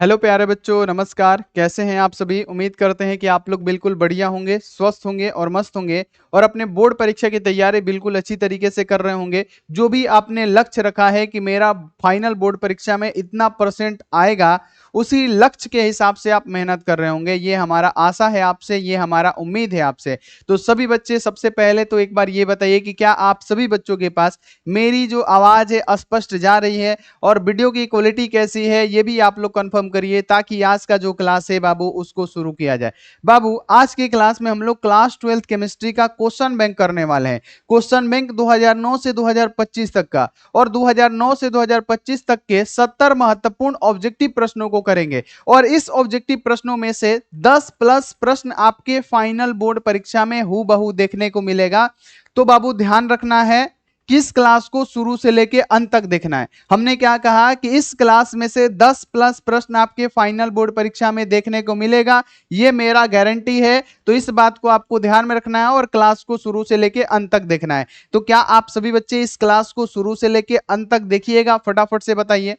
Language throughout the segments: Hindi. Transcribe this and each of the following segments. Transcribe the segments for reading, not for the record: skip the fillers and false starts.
हेलो प्यारे बच्चों, नमस्कार। कैसे हैं आप सभी? उम्मीद करते हैं कि आप लोग बिल्कुल बढ़िया होंगे, स्वस्थ होंगे और मस्त होंगे और अपने बोर्ड परीक्षा की तैयारी बिल्कुल अच्छी तरीके से कर रहे होंगे। जो भी आपने लक्ष्य रखा है कि मेरा फाइनल बोर्ड परीक्षा में इतना परसेंट आएगा, उसी लक्ष्य के हिसाब से आप मेहनत कर रहे होंगे। ये हमारा आशा है आपसे, ये हमारा उम्मीद है आपसे। तो सभी बच्चे, सबसे पहले तो एक बार ये बताइए कि क्या आप सभी बच्चों के पास मेरी जो आवाज़ है स्पष्ट जा रही है और वीडियो की क्वालिटी कैसी है, ये भी आप लोग कंफर्म करिए ताकि आज का जो क्लास है बाबू उसको शुरू किया जाए। बाबू, आज की क्लास में हम लोग क्लास 12th केमिस्ट्री का क्वेश्चन बैंक करने वाले हैं। क्वेश्चन बैंक 2009 से 2025 तक का और 2009 से 2025 तक के 70 महत्वपूर्ण ऑब्जेक्टिव प्रश्नों को करेंगे और इस ऑब्जेक्टिव प्रश्नों में से 10 प्लस प्रश्न आपके फाइनल बोर्ड परीक्षा में हूबहू देखने को मिलेगा। तो बाबू ध्यान रखना है, किस क्लास को शुरू से लेके अंत तक देखना है। हमने क्या कहा कि इस क्लास में से 10 प्लस प्रश्न आपके फाइनल बोर्ड परीक्षा में देखने को मिलेगा, ये मेरा गारंटी है। तो इस बात को आपको ध्यान में रखना है और क्लास को शुरू से लेके अंत तक देखना है। तो क्या आप सभी बच्चे इस क्लास को शुरू से लेके अंत तक देखिएगा? फटाफट से बताइए,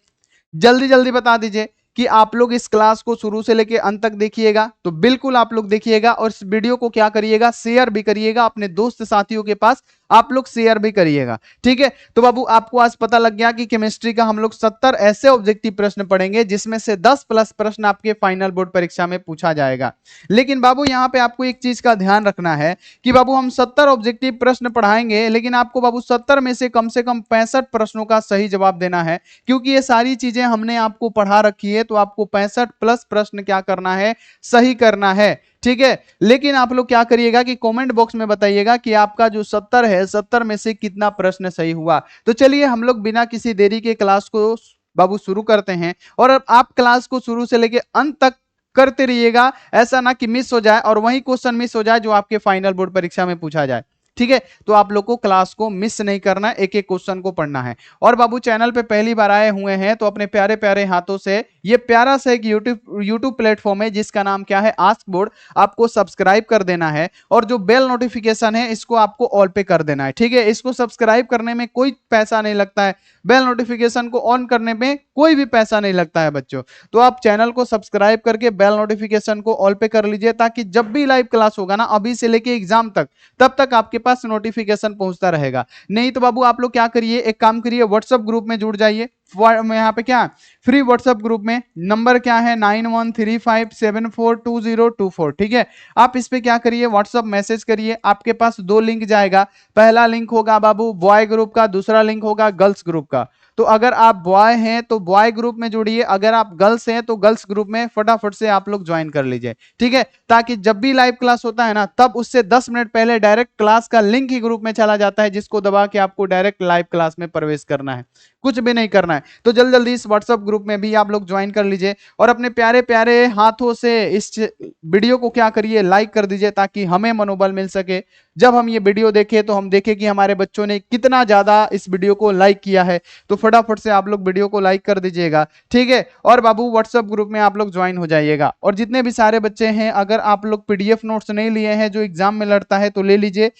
जल्दी जल्दी बता दीजिए कि आप लोग इस क्लास को शुरू से लेके अंत तक देखिएगा। तो बिल्कुल आप लोग देखिएगा और इस वीडियो को क्या करिएगा, शेयर भी करिएगा अपने दोस्त साथियों के पास, आप लोग शेयर भी करिएगा। ठीक है, तो बाबू आपको आज पता लग गया कि केमिस्ट्री का हम लोग 70 ऐसे ऑब्जेक्टिव प्रश्न पढ़ेंगे जिसमें से 10 प्लस प्रश्न आपके फाइनल बोर्ड परीक्षा में पूछा जाएगा। लेकिन बाबू यहाँ पे आपको एक चीज का ध्यान रखना है कि बाबू हम 70 ऑब्जेक्टिव प्रश्न पढ़ाएंगे, लेकिन आपको बाबू 70 में से कम 65 प्रश्नों का सही जवाब देना है। क्योंकि ये सारी चीजें हमने आपको पढ़ा रखी है, तो आपको 65 प्लस प्रश्न क्या करना है, सही करना है। ठीक है, लेकिन आप लोग क्या करिएगा कि कमेंट बॉक्स में बताइएगा कि आपका जो 70 है, 70 में से कितना प्रश्न सही हुआ। तो चलिए हम लोग बिना किसी देरी के क्लास को बाबू शुरू करते हैं और अब आप क्लास को शुरू से लेके अंत तक करते रहिएगा। ऐसा ना कि मिस हो जाए और वही क्वेश्चन मिस हो जाए जो आपके फाइनल बोर्ड परीक्षा में पूछा जाए। ठीक है, तो आप लोग को क्लास को मिस नहीं करना है, एक एक क्वेश्चन को पढ़ना है। और बाबू चैनल पे पहली बार आए हुए हैं तो अपने प्यारे प्यारे हाथों से, ये प्यारा सा एक यूट्यूब प्लेटफॉर्म है जिसका नाम क्या है, आस्क बोर्ड, आपको सब्सक्राइब कर देना है और जो बेल नोटिफिकेशन है इसको आपको ऑल पे कर देना है। ठीक है, इसको सब्सक्राइब करने में कोई पैसा नहीं लगता है, बेल नोटिफिकेशन को ऑन करने में कोई भी पैसा नहीं लगता है बच्चों। तो आप चैनल को सब्सक्राइब करके बेल नोटिफिकेशन को ऑल पे कर लीजिए ताकि जब भी लाइव क्लास होगा ना, अभी से लेके एग्जाम तक, तब तक आपके पास नोटिफिकेशन पहुंचता रहेगा। नहीं तो बाबू आप लोग क्या करिए, एक काम करिए, व्हाट्सएप ग्रुप में जुड़ जाइए। यहाँ पे क्या फ्री व्हाट्सएप ग्रुप में नंबर क्या है, 9135742024। ठीक है, आप इस पे क्या करिए, व्हाट्सएप मैसेज करिए। आपके पास दो लिंक जाएगा, पहला लिंक होगा बाबू बॉय ग्रुप का, दूसरा लिंक होगा गर्ल्स ग्रुप का। तो अगर आप बॉय हैं तो बॉय ग्रुप में जुड़िए, अगर आप गर्ल्स हैं तो गर्ल्स ग्रुप में फटाफट से आप लोग ज्वाइन कर लीजिए। ठीक है, ताकि जब भी लाइव क्लास होता है ना, तब उससे 10 मिनट पहले डायरेक्ट क्लास का लिंक ही ग्रुप में चला जाता है, जिसको दबा के आपको डायरेक्ट लाइव क्लास में प्रवेश करना है, कुछ भी नहीं करना है। तो जल्दी जल्दी इस व्हाट्सएप ग्रुप में भी आप लोग ज्वाइन कर लीजिए और अपने प्यारे प्यारे हाथों से इस वीडियो को क्या करिए, लाइक कर दीजिए ताकि हमें मनोबल मिल सके। जब हम ये वीडियो देखें तो हम देखें कि हमारे बच्चों ने कितना ज्यादा इस वीडियो को लाइक किया है। तो फटाफट से आप लोग वीडियो को लाइक कर दीजिएगा। ठीक है, और बाबू व्हाट्सएप ग्रुप में आप लोग ज्वाइन हो जाइएगा। और जितने भी सारे बच्चे हैं, अगर आप लोग पीडीएफ नोट्स नहीं लिए हैं जो एग्जाम में लड़ता है, तो ले लीजिए,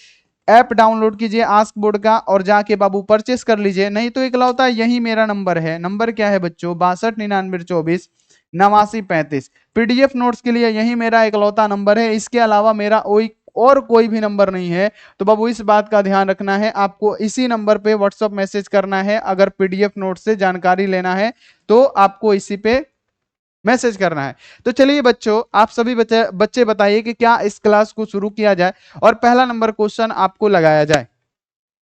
ऐप डाउनलोड कीजिए आस्क बोर्ड का और जाके बाबू परचेस कर लीजिए। नहीं तो इकलौता यही मेरा नंबर है, नंबर क्या है बच्चों, 629924 8935। पीडीएफ नोट्स के लिए यही मेरा इकलौता नंबर है, इसके अलावा मेरा कोई भी नंबर नहीं है। तो बाबू इस बात का ध्यान रखना है, आपको इसी नंबर पे व्हाट्सएप मैसेज करना है। अगर पीडीएफ नोट से जानकारी लेना है तो आपको इसी पे मैसेज करना है। तो चलिए बच्चों, आप सभी बच्चे बताइए कि क्या इस क्लास को शुरू किया जाए और पहला नंबर क्वेश्चन आपको लगाया जाए,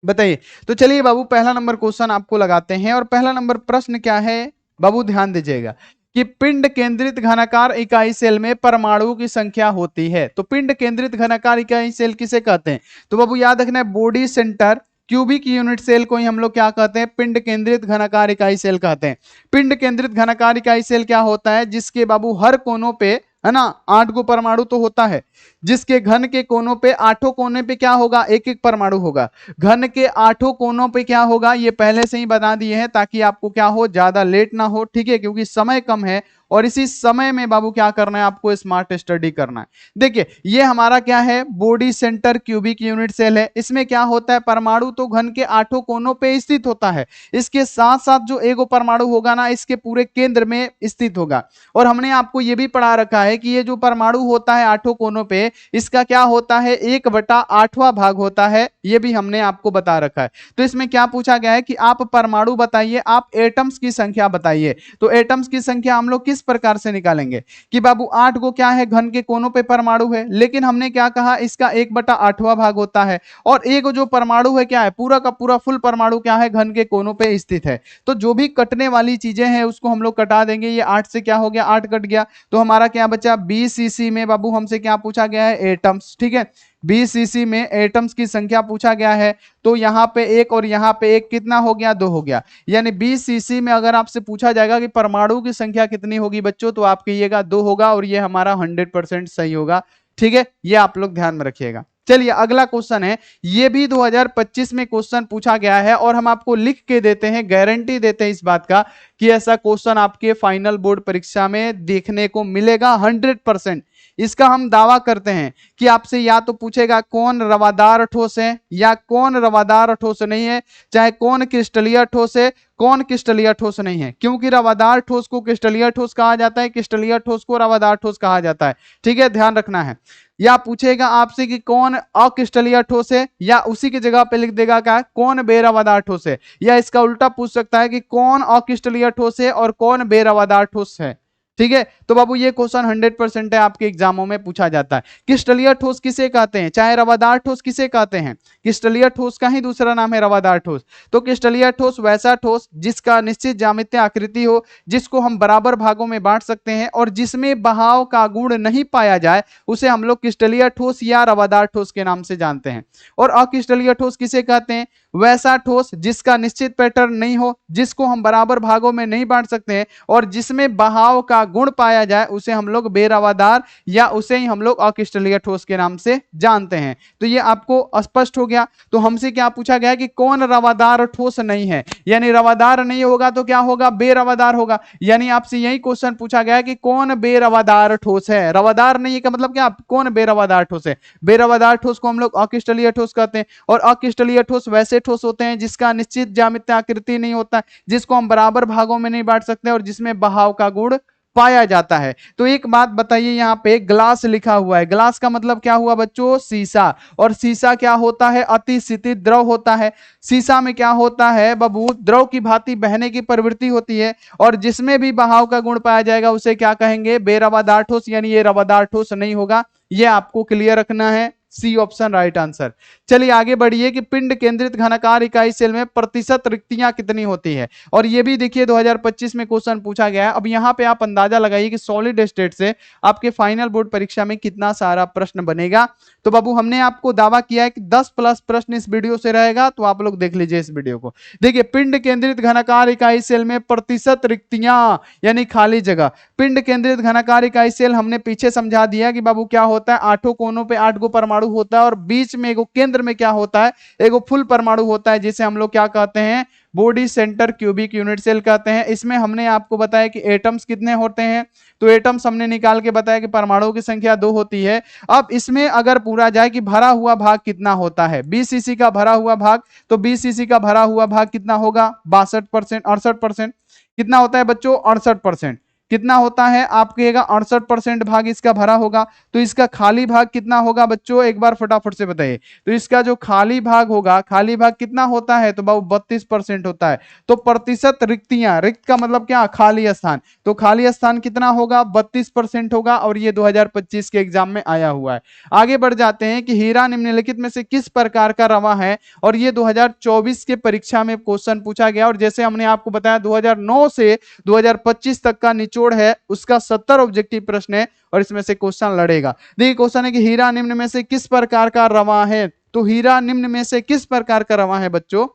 बताइए। तो चलिए बाबू पहला नंबर क्वेश्चन आपको लगाते हैं और पहला नंबर प्रश्न क्या है बाबू, ध्यान दीजिएगा कि पिंड केंद्रित घनाकार इकाई सेल में परमाणुओं की संख्या होती है। तो पिंड केंद्रित घनाकार इकाई सेल किसे कहते हैं? तो बाबू याद रखना है, body centre cubic unit cell को ही हम लोग क्या कहते हैं, पिंड केंद्रित घनाकार इकाई सेल कहते हैं। पिंड केंद्रित घनाकार इकाई सेल क्या होता है, जिसके बाबू हर कोनों पे है ना 8 गो परमाणु तो होता है, जिसके घन के कोनों पे, आठों कोने पे क्या होगा, एक एक परमाणु होगा। घन के आठों कोनों पे क्या होगा, ये पहले से ही बता दिए हैं ताकि आपको क्या हो, ज्यादा लेट ना हो। ठीक है, क्योंकि समय कम है और इसी समय में बाबू क्या करना है, आपको स्मार्ट स्टडी करना है। देखिए ये हमारा क्या है, body centre cubic unit cell है। इसमें क्या होता है, परमाणु तो घन के 8 कोनों पे स्थित होता है, इसके साथ साथ जो एगो परमाणु होगा ना, इसके पूरे केंद्र में स्थित होगा। और हमने आपको ये भी पढ़ा रखा है कि ये जो परमाणु होता है 8 कोनों पे, इसका क्या होता है, 1/8वां भाग होता है, ये भी हमने आपको बता रखा है। तो इसमें क्या पूछा गया है कि आप परमाणु बताइए, आप एटम्स की संख्या बताइए। तो एटम्स की संख्या हम लोग किस प्रकार से निकालेंगे कि बाबू 8 को क्या है, घन के कोनों पे परमाणु है, लेकिन हमने क्या कहा, इसका 1/8वां भाग होता है। और एक जो परमाणु है क्या है, पूरा का पूरा फुल परमाणु क्या है, घन के कोनों पे स्थित है। तो जो भी कटने वाली चीजें हैं उसको हम लोग कटा देंगे। ये 8 से क्या हो गया, 8 कट गया, तो हमारा क्या बचा, BCC में बाबू हमसे क्या पूछा गया है, एटम्स। ठीक है, BCC में एटम्स की संख्या पूछा गया है। तो यहाँ पे एक और यहाँ पे एक, कितना हो गया, 2 हो गया। यानी BCC में अगर आपसे पूछा जाएगा कि परमाणु की संख्या कितनी होगी बच्चों, तो आप कहिएगा 2 होगा, और ये हमारा 100% सही होगा। ठीक है, ये आप लोग ध्यान में रखिएगा। चलिए अगला क्वेश्चन है, ये भी 2025 में क्वेश्चन पूछा गया है, और हम आपको लिख के देते हैं, गारंटी देते हैं इस बात का कि ऐसा क्वेश्चन आपके फाइनल बोर्ड परीक्षा में देखने को मिलेगा 100%। इसका हम दावा करते हैं कि आपसे या तो पूछेगा कौन रवादार ठोस है या कौन रवादार ठोस नहीं है, चाहे कौन क्रिस्टलीय ठोस है, कौन क्रिस्टलीय ठोस नहीं है। क्योंकि रवादार ठोस को क्रिस्टलीय ठोस कहा जाता है, क्रिस्टलीय ठोस को रवादार ठोस कहा जाता है। ठीक है, ध्यान रखना है। या पूछेगा आपसे कि कौन अक्रिस्टलीय ठोस है, या उसी की जगह पे लिख देगा क्या, कौन बेरवादार ठोस है। या इसका उल्टा पूछ सकता है कि कौन अक्रिस्टलीय ठोस है और कौन बेरवादार ठोस है। ठीक है, तो बाबू ये क्वेश्चन 100% है, आपके एग्जामों में पूछा जाता है। क्रिस्टलीय ठोस किसे कहते हैं, चाहे रवादार ठोस किसे कहते हैं, क्रिस्टलीय ठोस का ही दूसरा नाम है रवादार ठोस। तो क्रिस्टलीय ठोस वैसा ठोस जिसका निश्चित ज्यामितीय आकृति हो, जिसको हम बराबर भागों में बांट सकते हैं, और जिसमें बहाव का गुण नहीं पाया जाए, उसे हम लोग क्रिस्टलीय ठोस या रवादार ठोस के नाम से जानते हैं। और अक्रिस्टलीय ठोस किसे कहते हैं, वैसा ठोस जिसका निश्चित पैटर्न नहीं हो, जिसको हम बराबर भागों में नहीं बांट सकते हैं, और जिसमें बहाव का गुण पाया जाए, उसे हम लोग बेरवादार या उसे ही हम लोग अक्रिस्टलीय ठोस के नाम से जानते हैं। तो ये आपको स्पष्ट हो गया। तो हमसे क्या पूछा गया कि कौन रवादार ठोस नहीं है, यानी रवादार नहीं होगा तो क्या होगा, बेरवादार होगा। यानी आपसे यही क्वेश्चन पूछा गया कि कौन बेरवादार ठोस है। रवादार नहीं है का मतलब क्या, कौन बेरवादार ठोस है। बेरवादार ठोस को हम लोग अक्रिस्टलीय ठोस कहते हैं, और अक्रिस्टलीय ठोस वैसे ठोस होते हैं जिसका निश्चित ज्यामितीय आकृति नहीं होता, जिसको हम बराबर भागों में नहीं बांट सकते, और जिसमें बहाव का गुण पाया जाता है। तो एक बात बताइए, यहाँ पे ग्लास लिखा हुआ है, ग्लास का मतलब क्या हुआ बच्चों, शीशा। और शीशा क्या होता है, अतिशीतित द्रव होता है। शीशा में क्या होता है बाबू, द्रव की भांति बहने की प्रवृत्ति होती है, और जिसमें भी बहाव का गुण पाया जाएगा उसे क्या कहेंगे, बेरवादार ठोस, यानी ये रवादार ठोस नहीं होगा। ये आपको क्लियर रखना है, सी ऑप्शन राइट आंसर। चलिए आगे बढ़िए कि पिंड केंद्रित घनाकार इकाई सेल में प्रतिशत रिक्तियां कितनी होती है, और ये भी देखिए 2025 में क्वेश्चन पूछा गया है। अब यहाँ पे आप अंदाजा लगाइए कि सॉलिड स्टेट से आपके फाइनल बोर्ड परीक्षा में कितना सारा प्रश्न बनेगा। तो बाबू हमने आपको दावा किया है कि 10+ प्रश्न इस वीडियो से रहेगा, तो आप लोग देख लीजिए इस वीडियो को। देखिए पिंड केंद्रित घनाकार इकाई सेल में प्रतिशत रिक्तियां यानी खाली जगह। पिंड केंद्रित घनाकार इकाई सेल हमने पीछे समझा दिया कि बाबू क्या होता है, 8 कोनों पे 8 गो परमाणु होता है, और बीच में एगो केंद्र में क्या होता है, एगो फुल परमाणु होता है, जिसे हम लोग क्या कहते हैं, body centre cubic unit cell कहते हैं। इसमें हमने आपको बताया कि एटम्स कितने होते हैं, तो एटम्स हमने निकाल के बताया कि परमाणुओं की संख्या 2 होती है। अब इसमें अगर पूरा जाए कि भरा हुआ भाग कितना होता है, BCC का भरा हुआ भाग, तो BCC का भरा हुआ भाग कितना होगा, 62%, 68%। कितना होता है बच्चों, 68%। कितना होता है, आप कहिएगा 68% भाग इसका भरा होगा। तो इसका खाली भाग कितना होगा बच्चों, एक बार फटाफट से बताइए। तो इसका जो खाली भाग होगा, खाली भाग कितना होता है, तो बाबू 32% होता है। तो प्रतिशत रिक्तियां, रिक्त का मतलब क्या, खाली स्थान, तो खाली स्थान कितना होगा, 32% होगा, और ये 2025 के एग्जाम में आया हुआ है। आगे बढ़ जाते हैं कि हीरा निम्नलिखित में से किस प्रकार का रवा है, और ये 2024 के परीक्षा में क्वेश्चन पूछा गया। और जैसे हमने आपको बताया 2009 से 2025 तक का निचोड़ है, उसका 70 ऑब्जेक्टिव प्रश्न है, और इसमें से क्वेश्चन लड़ेगा। देखिए क्वेश्चन है कि हीरा निम्न में से किस प्रकार का रवा है। तो हीरा निम्न में से किस प्रकार का रवा है बच्चों,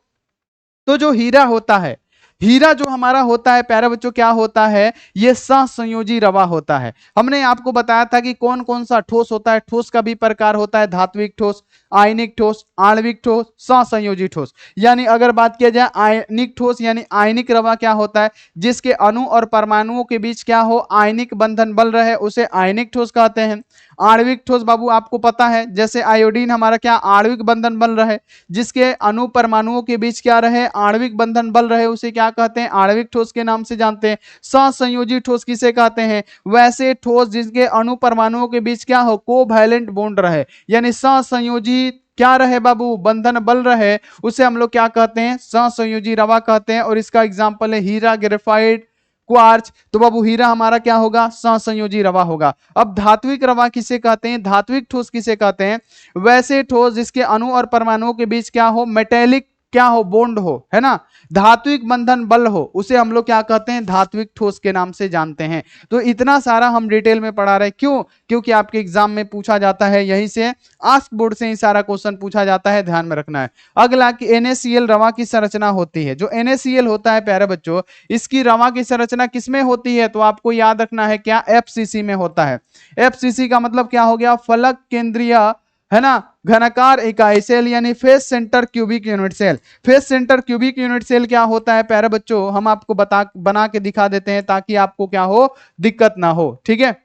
तो जो हीरा होता है, हीरा जो हमारा होता है प्यारे बच्चों, क्या होता है, ये सहसंयोजी रवा होता है। हमने आपको बताया था कि कौन कौन सा ठोस होता है, ठोस का भी प्रकार होता है, धात्विक ठोस, आयनिक ठोस, आणविक ठोस, सहसंयोजी ठोस। यानी अगर बात किया जाए आयनिक ठोस यानी आयनिक रवा क्या होता है, जिसके अणु और परमाणुओं के बीच क्या हो, आयनिक बंधन बल रहे, उसे आयनिक ठोस कहते हैं। आणविक ठोस बाबू आपको पता है, जैसे आयोडीन हमारा क्या आणविक बंधन बल रहे, जिसके अणु परमाणुओं के बीच क्या रहे, आणविक बंधन बल रहे, उसे क्या कहते हैं, आणविक ठोस के नाम से जानते हैं। सहसंयोजी ठोस किसे कहते हैं, वैसे ठोस जिसके अणु परमाणुओं के बीच क्या हो, कोवैलेंट बॉन्ड रहे, यानी सहसंयोजी क्या रहे बाबू, बंधन बल रहे, उसे हम लोग क्या कहते हैं, सहसंयोजी रवा कहते हैं। और इसका एग्जांपल है हीरा, ग्रेफाइट, क्वार्च। तो बाबू हीरा हमारा क्या होगा, सहसंयोजी रवा होगा। अब धात्विक रवा किसे कहते हैं, धात्विक ठोस किसे कहते हैं, वैसे ठोस जिसके अणु और परमाणुओं के बीच क्या हो, मेटेलिक क्या हो, बॉन्ड हो, है ना, धात्विक बंधन बल हो, उसे हम लोग क्या कहते हैं, धात्विक ठोस के नाम से जानते हैं। तो इतना सारा हम डिटेल में पढ़ा रहे, क्यों, क्योंकि आपके एग्जाम में पूछा जाता है, यहीं से आस्क बोर्ड से ही सारा क्वेश्चन पूछा जाता है, ध्यान में रखना है। अगला कि NaCl रवा की संरचना होती है, जो NaCl होता है प्यारे बच्चों, इसकी रवा की संरचना किसमें होती है, तो आपको याद रखना है क्या, FCC में होता है। FCC का मतलब क्या हो गया, फलक केंद्रीय, है ना, घनाकार इकाई सेल, यानी face centre cubic unit cell. Face centre cubic unit cell क्या होता है प्यारे बच्चों, हम आपको बना के दिखा देते हैं ताकि आपको क्या हो, दिक्कत ना हो, ठीक है।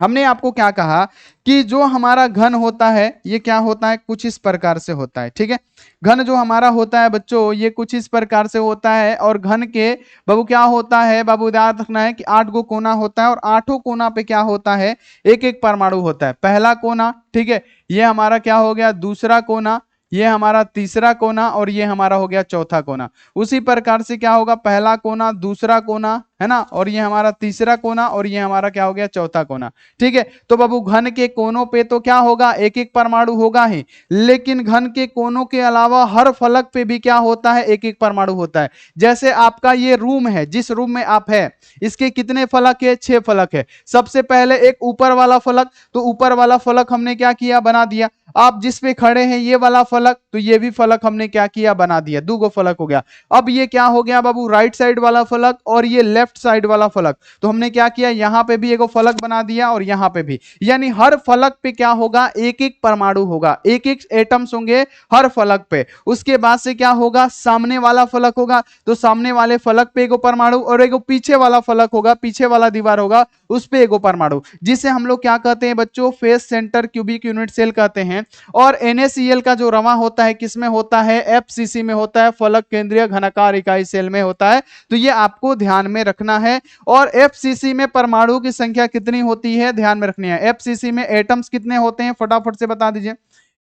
हमने आपको क्या कहा कि जो हमारा घन होता है ये क्या होता है, कुछ इस प्रकार से होता है, ठीक है। घन जो हमारा होता है बच्चों, ये कुछ इस प्रकार से होता है। और घन के बाबू क्या होता है, बाबू याद रखना है कि 8 गो कोना होता है, और 8 कोना पे क्या होता है, एक एक परमाणु होता है। पहला कोना, ठीक है, ये हमारा क्या हो गया, दूसरा कोना, ये हमारा तीसरा कोना, और ये हमारा हो गया चौथा कोना। उसी प्रकार से क्या होगा, पहला कोना, दूसरा कोना, है ना, और ये हमारा तीसरा कोना, और ये हमारा क्या हो गया, चौथा कोना, ठीक है। तो बाबू घन के कोनों पे तो क्या होगा, एक एक परमाणु होगा ही, लेकिन घन के कोनों के अलावा हर फलक पे भी क्या होता है, एक एक परमाणु होता है। जैसे आपका ये रूम है, जिस रूम में आप है, इसके कितने फलक है, 6 फलक है। सबसे पहले एक ऊपर वाला फलक, तो ऊपर वाला फलक हमने क्या किया, बना दिया। आप जिस पे खड़े हैं ये वाला फलक, तो ये भी फलक हमने क्या किया, बना दिया, 2 गो फलक हो गया। अब ये क्या हो गया बाबू, राइट साइड वाला फलक, और ये लेफ्ट साइड वाला फलक, तो हमने क्या किया, यहां पे भी एगो फलक बना दिया, और यहां पे भी, यानी हर फलक पे क्या होगा, एक एक परमाणु होगा, एक एक एटम्स होंगे हर फलक पे। उसके बाद से क्या होगा, सामने वाला फलक होगा, तो सामने वाले फलक पे एगो परमाणु, और एगो पीछे वाला फलक होगा, पीछे वाला दीवार होगा, उस पे एगो परमाणु, जिसे हम लोग क्या कहते हैं बच्चों, face centre cubic unit cell कहते हैं। और NaCl का जो रवा होता है किसमें होता है, FCC में होता है, फलक केंद्रीय घनाकार इकाई सेल में होता है। तो ये आपको ध्यान में रखना है। और FCC में परमाणु की संख्या कितनी होती है, ध्यान में रखनी है। FCC में एटम्स कितने होते हैं, फटाफट से बता दीजिए।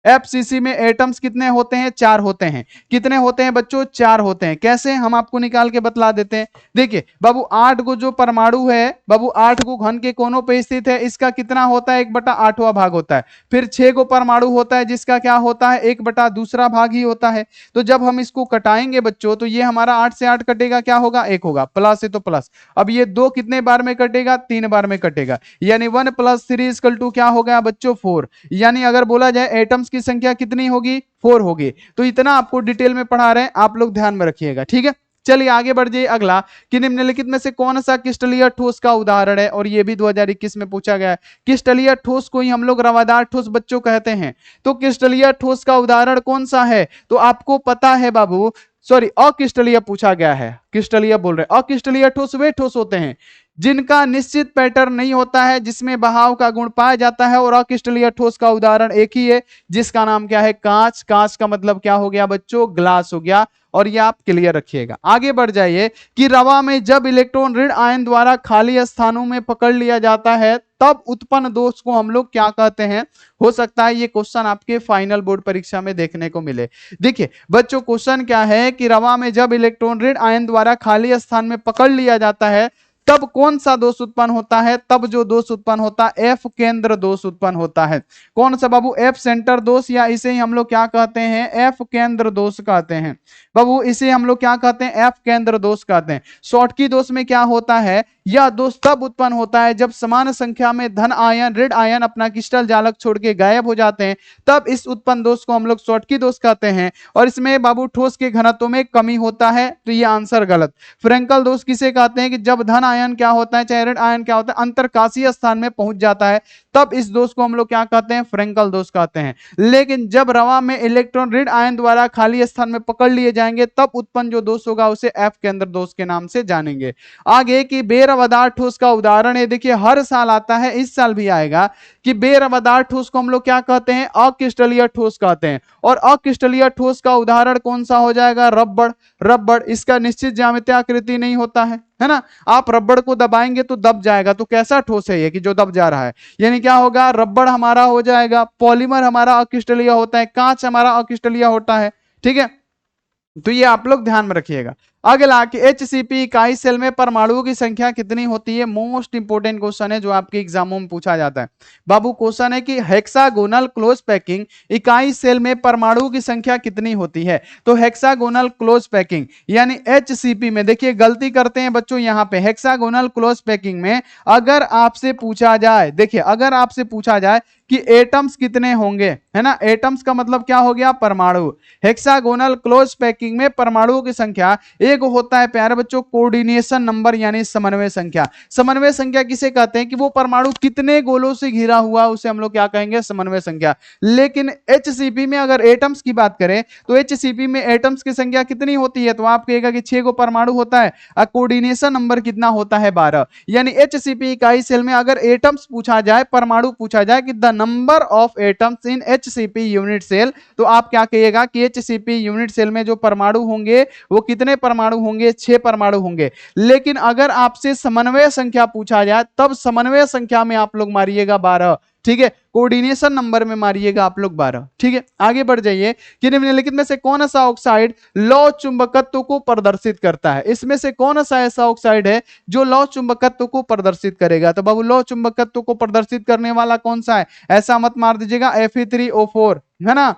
FCC में एटम्स कितने होते हैं, 4 होते हैं। कितने होते हैं बच्चों, 4 होते हैं। कैसे, हम आपको निकाल के बतला देते हैं। देखिए बाबू 8 गो जो परमाणु है बाबू, 8 गो घन के कोनों पे स्थित है, इसका कितना होता है, 1/8वां भाग होता है। फिर 6 गो परमाणु होता है, जिसका क्या होता है, 1/2 भाग ही होता है। तो जब हम इसको कटाएंगे बच्चों, तो ये हमारा 8 से 8 कटेगा, क्या होगा, 1 होगा, प्लस है तो प्लस। अब ये 2 कितने बार में कटेगा, 3 बार में कटेगा, यानी 1 + 3 = क्या हो गया बच्चों, 4। यानी अगर बोला जाए एटम्स की संख्या कितनी होगी, 4 होगी। तो इतना आपको डिटेल में पढ़ा रहे हैं, आप लोग ध्यान में रखिएगा, ठीक है। चलिए आगे बढ़ जाइए। अगला कि निम्नलिखित में से कौन सा क्रिस्टलीय ठोस का उदाहरण है, और यह भी 2021 में पूछा गया है। क्रिस्टलीय ठोस को ही हम लोग रवादार ठोस बच्चों कहते हैं। तो क्रिस्टलीय ठोस का उदाहरण कौन सा है, तो आपको पता है बाबू, सॉरी अक्रिस्टलीय पूछा गया है, क्रिस्टलीय बोल रहे। अक्रिस्टलीय ठोस वे ठोस होते हैं जिनका निश्चित पैटर्न नहीं होता है, जिसमें बहाव का गुण पाया जाता है। और अक्रिस्टलीय ठोस का उदाहरण एक ही है, जिसका नाम क्या है, कांच। कांच का मतलब क्या हो गया बच्चों, ग्लास हो गया। और ये आप क्लियर रखिएगा। आगे बढ़ जाइए कि रवा में जब इलेक्ट्रॉन ऋण आयन द्वारा खाली स्थानों में पकड़ लिया जाता है, तब उत्पन्न दोष को हम लोग क्या कहते हैं। हो सकता है ये क्वेश्चन आपके फाइनल बोर्ड परीक्षा में देखने को मिले। देखिए बच्चों क्वेश्चन क्या है कि रवा में जब इलेक्ट्रॉन ऋण आयन द्वारा खाली स्थान में पकड़ लिया जाता है, तब कौन सा दोष उत्पन्न होता है, तब जो दोष उत्पन्न होता है एफ केंद्र दोष उत्पन्न होता है। कौन सा बाबू, एफ सेंटर दोष, या इसे ही हम लोग क्या कहते हैं, एफ केंद्र दोष कहते हैं। बाबू इसे हम लोग क्या कहते हैं, एफ केंद्र दोष कहते हैं। शॉर्टकी दोष में क्या होता है, यह दोष तब उत्पन्न होता है जब समान संख्या में धन आयन ऋण आयन अपना क्रिस्टल जालक छोड़ के गायब हो जाते हैं, तब इस उत्पन्न दोष को हम लोग शॉटकी दोष कहते हैं। और इसमें बाबू ठोस के घनत्व में कमी होता है, तो ये आंसर गलत। फ्रेंकल दोष किसे कहते हैं कि जब धन आयन क्या होता है चाहे ऋण आयन क्या होता है अंतरकाशीय स्थान में पहुंच जाता है, तब इस दोष को हम लोग क्या कहते हैं, फ्रेंकल दोष कहते हैं। लेकिन जब रवा में इलेक्ट्रॉन ऋण आयन द्वारा खाली स्थान में पकड़ लिए जाएंगे, तब उत्पन्न जो दोष होगा उसे एफ केंद्र दोष के नाम से जानेंगे। आगे की बेरवादार ठोस का उदाहरण है, देखिए हर साल आता है, इस साल भी आएगा कि बेरवादार ठोस को हम लोग क्या कहते हैं, अक्रिस्टलीय ठोस कहते हैं। और अक्रिस्टलीय ठोस का उदाहरण कौन सा हो जाएगा, रबड़। रबड़ इसका निश्चित ज्यामितीय आकृति नहीं होता है ना, आप रबड़ को दबाएंगे तो दब जाएगा, तो कैसा ठोस है ये कि जो दब जा रहा है, यानी क्या होगा, रबड़ हमारा हो जाएगा। पॉलीमर हमारा अक्रिस्टलीय होता है, कांच हमारा अक्रिस्टलीय होता है, ठीक है, तो ये आप लोग ध्यान में रखिएगा। अगला कि HCP इकाई सेल में परमाणुओं की संख्या कितनी होती है, मोस्ट इंपोर्टेंट क्वेश्चन है जो आपके एग्जामों में पूछा जाता है। बाबू क्वेश्चन है कि हेक्सागोनल क्लोज पैकिंग इकाई सेल में परमाणुओं की संख्या कितनी होती है। तो हेक्सागोनल क्लोज पैकिंग यानी HCP में, देखिए गलती करते हैं बच्चों यहां पे, हेक्सागोनल क्लोज पैकिंग में अगर आपसे पूछा जाए, देखिए अगर आपसे पूछा जाए कि एटम्स कितने होंगे, है ना, एटम्स का मतलब क्या हो गया, परमाणु। हेक्सागोनल क्लोज पैकिंग में परमाणुओं की संख्या एक होता है प्यारे बच्चों कोऑर्डिनेशन नंबर यानी समन्वय संख्या। समन्वय संख्या किसे कहते हैं कि वो परमाणु कितने गोलों से घिरा हुआ, उसे हम लोग क्या कहेंगे, समन्वय संख्या। लेकिन HCP में अगर एटम्स की बात करें तो HCP में एटम्स की संख्या कितनी होती है, तो आप कहेगा कि 6 गो परमाणु होता है, और कोऑर्डिनेशन नंबर कितना होता है, 12। यानी HCP इकाई सेल में अगर एटम्स पूछा जाए, परमाणु पूछा जाए कि the number of atoms in HCP unit cell, तो आप क्या कहिएगा कि HCP यूनिट सेल में जो परमाणु होंगे वो कितने परमाणु होंगे, 6 परमाणु होंगे। लेकिन अगर आपसे समन्वय संख्या पूछा जाए, तब समन्वय संख्या में आप लोग मारिएगा 12, ठीक है, कोऑर्डिनेशन नंबर में मारिएगा आप लोग 12, ठीक है। आगे बढ़ जाइए कि निम्नलिखित में से कौन सा ऑक्साइड लौ चुंबकत्व को प्रदर्शित करता है, इसमें से कौन सा ऐसा ऑक्साइड है जो लौ चुंबकत्व को प्रदर्शित करेगा। तो बाबू लौ चुंबकत्व को प्रदर्शित करने वाला कौन सा है, ऐसा मत मार दीजिएगा, Fe3O4 है ना,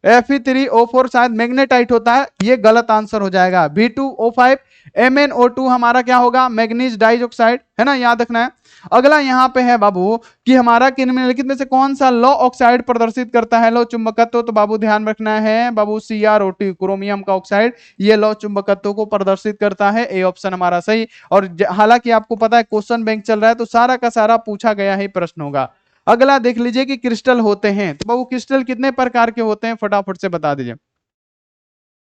Fe3O4 शायद मैग्नेटाइट होता है, ये गलत आंसर हो जाएगा। B2O5 MnO2 हमारा क्या होगा, मैग्नीज डाइऑक्साइड, है ना, याद रखना है। अगला यहाँ पे है बाबू कि हमारा निम्नलिखित में से कौन सा लौ ऑक्साइड प्रदर्शित करता है लौ चुंबकत्व, तो बाबू ध्यान रखना है बाबू CrO2 क्रोमियम का ऑक्साइड, ये लौ चुंबकत्व को प्रदर्शित करता है, ए ऑप्शन हमारा सही। और हालांकि आपको पता है क्वेश्चन बैंक चल रहा है तो सारा का सारा पूछा गया ही प्रश्न होगा। अगला देख लीजिए कि क्रिस्टल होते हैं, तो बाबू क्रिस्टल कितने प्रकार के होते हैं, फटाफट से बता दीजिए,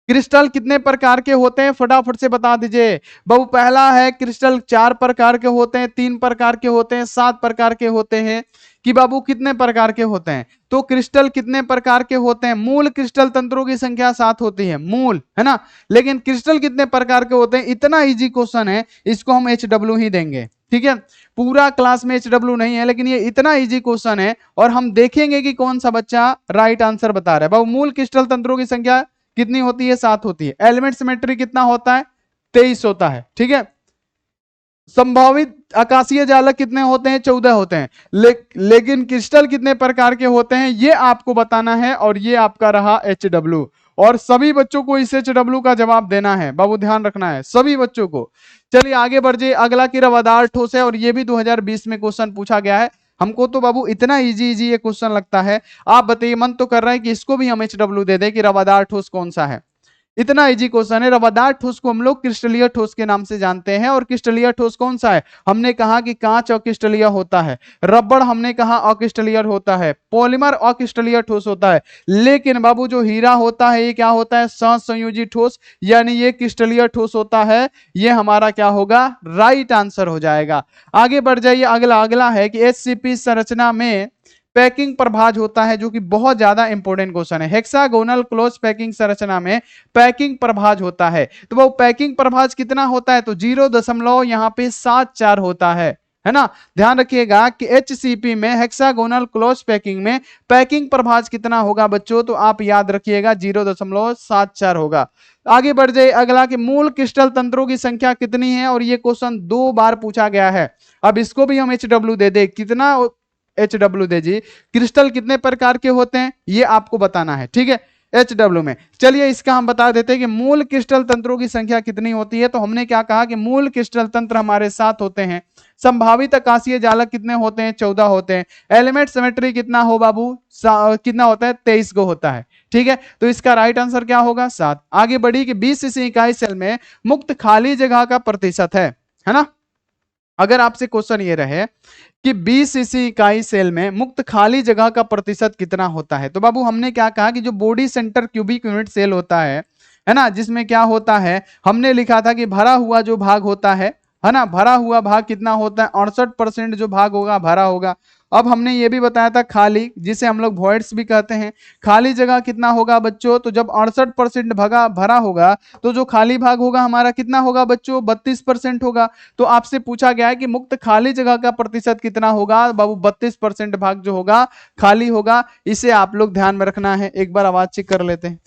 क्रिस्टल कितने प्रकार के होते हैं, फटाफट से बता दीजिए। बाबू पहला है क्रिस्टल 4 प्रकार के होते हैं, 3 प्रकार के होते हैं, 7 प्रकार के होते हैं, कि बाबू कितने प्रकार के होते हैं। तो क्रिस्टल कितने प्रकार के होते हैं, मूल क्रिस्टल तंत्रों की संख्या 7 होती है, मूल, है ना। लेकिन क्रिस्टल कितने प्रकार के होते हैं, इतना इजी क्वेश्चन है, इसको हम HW ही देंगे, ठीक है। पूरा क्लास में HW नहीं है, लेकिन ये इतना इजी क्वेश्चन है और हम देखेंगे कि कौन सा बच्चा राइट आंसर बता रहा है। बाबू मूल क्रिस्टल तंत्रों की संख्या कितनी होती है, 7 होती है। एलिमेंट सिमेट्री कितना होता है, 23 होता है, ठीक है। संभावित आकाशीय जालक कितने होते हैं, 14 होते हैं। लेकिन क्रिस्टल कितने प्रकार के होते हैं ये आपको बताना है, और ये आपका रहा HW। और सभी बच्चों को इस HW का जवाब देना है, बाबू ध्यान रखना है सभी बच्चों को। चलिए आगे बढ़ जाइए, अगला की रवादार ठोस है, और ये भी 2020 में क्वेश्चन पूछा गया है। हमको तो बाबू इतना इजी ये क्वेश्चन लगता है, आप बताइए, मन तो कर रहा है कि इसको भी हम HW दे दें कि रवादार ठोस कौन सा है। इतना इजी क्वेश्चन है। रवादार ठोस को हम लोग क्रिस्टलीय ठोस के नाम से जानते हैं। और क्रिस्टलीय ठोस कौन सा है, हमने कहा कि कांच अक्रिस्टलीय होता है, रबड़ हमने कहा अक्रिस्टलीय होता है, पॉलीमर अक्रिस्टलीय ठोस होता है। लेकिन बाबू जो हीरा होता है ये क्या होता है, सहसंयोजी ठोस, यानी ये क्रिस्टलीय ठोस होता है। ये हमारा क्या होगा, राइट आंसर हो जाएगा। आगे बढ़ जाइए, अगला है कि HCP संरचना में पैकिंग प्रभाज होता है, जो कि बहुत ज्यादा इंपॉर्टेंट क्वेश्चन है। हेक्सागोनल क्लोज पैकिंग संरचना में पैकिंग प्रभाज होता है, तो वो पैकिंग प्रभाज कितना होता है, तो 0 यहाँ पे 74 होता है ना। ध्यान रखिएगा कि HCP में हेक्सागोनल क्लोज पैकिंग में पैकिंग प्रभाज कितना होगा बच्चों, तो आप याद रखिएगा 0.74 होगा। आगे बढ़ जाए, अगला कि मूल क्रिस्टल तंत्रों की संख्या कितनी है, और ये क्वेश्चन 2 बार पूछा गया है। अब इसको भी हम HW दे दे, कितना HW दे जी, क्रिस्टल कितने प्रकार के होते हैं ये आपको बताना है, ठीक है। HW में। चलिए इसका हम बता देते हैं कि मूल क्रिस्टल तंत्रों की संख्या कितनी होती है। तो हमने क्या कहा कि मूल क्रिस्टल तंत्र हमारे 7 होते हैं। संभावित आकाशीय जालक कितने होते हैं? 14 होते हैं। एलिमेंट सिमेट्री कितना हो बाबू? कितना होता है? 23 को होता है। ठीक है, तो इसका राइट आंसर क्या होगा? 7। आगे बढ़ी कि 20 सीसी इकाई सेल में मुक्त खाली जगह का प्रतिशत है ना। अगर आपसे क्वेश्चन ये रहे कि 20 सीसी इकाई सेल में मुक्त खाली जगह का प्रतिशत कितना होता है, तो बाबू हमने क्या कहा कि जो body centre cubic unit cell होता है ना, जिसमें क्या होता है, हमने लिखा था कि भरा हुआ जो भाग होता है ना, भरा हुआ भाग कितना होता है? 68% जो भाग होगा भरा होगा। अब हमने ये भी बताया था खाली, जिसे हम लोग वॉइड्स भी कहते हैं, खाली जगह कितना होगा बच्चों? तो जब 68% भगा भरा होगा तो जो खाली भाग होगा हमारा कितना होगा बच्चों? 32% होगा। तो आपसे पूछा गया है कि मुक्त खाली जगह का प्रतिशत कितना होगा बाबू? 32% भाग जो होगा खाली होगा। इसे आप लोग ध्यान में रखना है। एक बार आवाज चेक कर लेते हैं।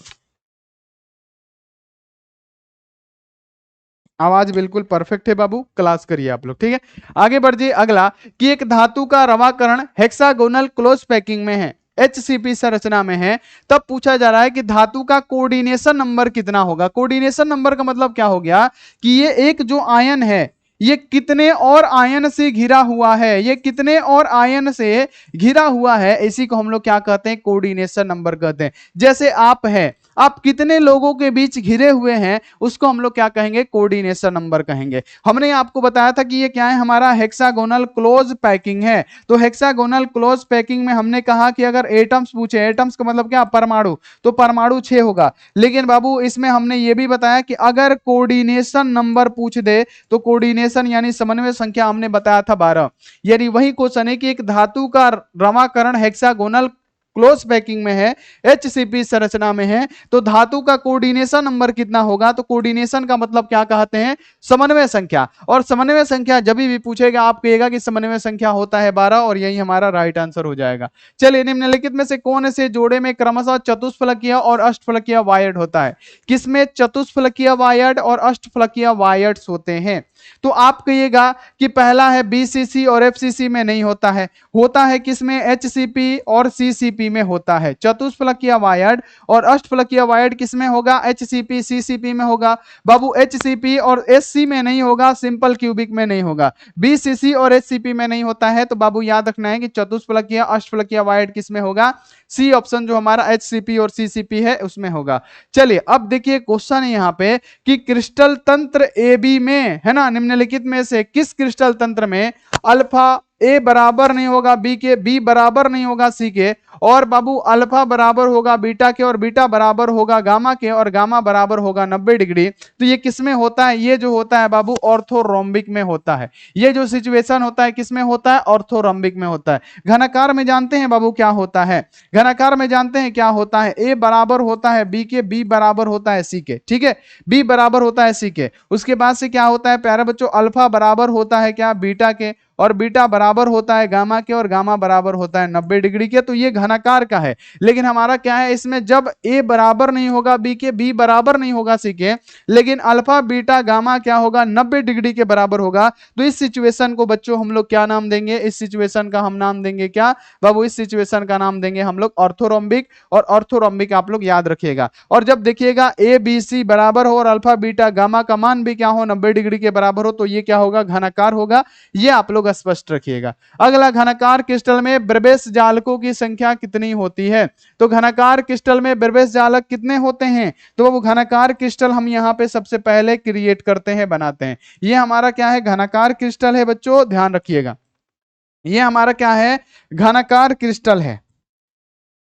आवाज बिल्कुल परफेक्ट है बाबू, क्लास करिए आप लोग। ठीक है, आगे बढ़िए। अगला कि एक धातु का रवाकरण हेक्सागोनल क्लोज पैकिंग में है, HCP संरचना में है, तब पूछा जा रहा है कि धातु का कोऑर्डिनेशन नंबर कितना होगा। कोऑर्डिनेशन नंबर का मतलब क्या हो गया कि ये एक जो आयन है ये कितने और आयन से घिरा हुआ है, ये कितने और आयन से घिरा हुआ है, इसी को हम लोग क्या कहते हैं? कोऑर्डिनेशन नंबर कहते हैं। जैसे आप कितने लोगों के बीच घिरे हुए हैं उसको हम लोग क्या कहेंगे? कोऑर्डिनेशन नंबर कहेंगे। हमने आपको बताया था कि ये क्या है? हमारा हेक्सागोनल क्लोज पैकिंग है। तो हेक्सागोनल क्लोज पैकिंग में हमने कहा कि अगर एटम्स पूछे, एटम्स का मतलब क्या? परमाणु, तो परमाणु 6 होगा। लेकिन बाबू इसमें हमने ये भी बताया कि अगर कोऑर्डिनेशन नंबर पूछ दे तो कोऑर्डिनेशन यानी समन्वय संख्या हमने बताया था 12। यानी वही क्वेश्चन है कि एक धातु का रवाकरण हेक्सागोनल क्लोज पैकिंग में है, HCP संरचना में है, तो धातु का कोऑर्डिनेशन नंबर कितना होगा? तो कोऑर्डिनेशन का मतलब क्या कहते हैं? समन्वय संख्या। और समन्वय संख्या जब भी पूछेगा आप कहिएगा कि समन्वय संख्या होता है 12, और यही हमारा राइट आंसर हो जाएगा। चलिए, निम्नलिखित में से कौन से जोड़े में क्रमशः चतुष्फलकीय और अष्टफलकीय वायर्ड होता है? किसमें चतुष्फलकीय वायर्ड और अष्टफलकीय वायर्ड्स होते हैं? तो आप कहिएगा कि पहला है BCC और FCC में नहीं होता है। होता है किसमें? HCP और CCP में होता है। चतुष्फलकीय वायर्ड और अष्टफलकीय वायर्ड किसमें होगा? HCP CCP में होगा। बाबू HCP और SC में नहीं होगा, सिंपल क्यूबिक में नहीं होगा। BCC और HCP में नहीं होता है, तो बाबू याद रखना है कि चतुष्फलकीय अष्टफलकीय वायर्ड किसमें होगा? सी ऑप्शन जो हमारा HCP और CCP है उसमें होगा। चलिए अब देखिए क्वेश्चन है यहाँ पे कि क्रिस्टल तंत्र AB में है ना, निम्नलिखित में से किस क्रिस्टल तंत्र में अल्फा A बराबर नहीं होगा B के, B बराबर नहीं होगा C के, और बाबू अल्फा बराबर होगा बीटा के, और बीटा बराबर होगा गामा के, और गामा बराबर होगा 90 डिग्री। तो ये किसमें होता है? ये जो होता है बाबू ऑर्थोरोम्बिक में होता है। ये जो सिचुएशन होता है किसमें होता है? ऑर्थोरोम्बिक में होता है। घनाकार में जानते हैं बाबू क्या होता है? घनाकार में जानते हैं क्या होता है? A बराबर होता है B के, B बराबर होता है C के। ठीक है, B बराबर होता है C के। उसके बाद से क्या होता है प्यारे बच्चों? अल्फा बराबर होता है क्या? बीटा के, और बीटा बराबर होता है गामा के, और गामा बराबर होता है 90 डिग्री के। तो ये घनाकार का है। लेकिन हमारा क्या है इसमें? जब A बराबर नहीं होगा B के, B बराबर नहीं होगा C के, लेकिन अल्फा बीटा गामा क्या होगा? 90 डिग्री के बराबर होगा। तो इस सिचुएशन को बच्चों हम लोग क्या नाम देंगे? इस सिचुएशन का हम नाम देंगे क्या बाबू? इस सिचुएशन का नाम देंगे हम लोग ऑर्थोरोम्बिक। और ऑर्थोरोम्बिक आप लोग याद रखिएगा। और जब देखिएगा ABC बराबर हो और अल्फा बीटा गामा का मान भी क्या हो? 90 डिग्री के बराबर हो, तो ये क्या होगा? घनाकार होगा। ये आप लोग स्पष्ट रखिएगा। अगला, घनाकार क्रिस्टल में ब्रबेस जालकों की संख्या कितनी होती है? तो घनाकार क्रिस्टल में ब्रबेस जालक कितने होते हैं? तो वो घनाकार क्रिस्टल हम यहां पे सबसे पहले क्रिएट करते हैं, बनाते हैं। ये हमारा क्या है? घनाकार क्रिस्टल है बच्चों, ध्यान रखिएगा। ये हमारा क्या है? घनाकार क्रिस्टल है।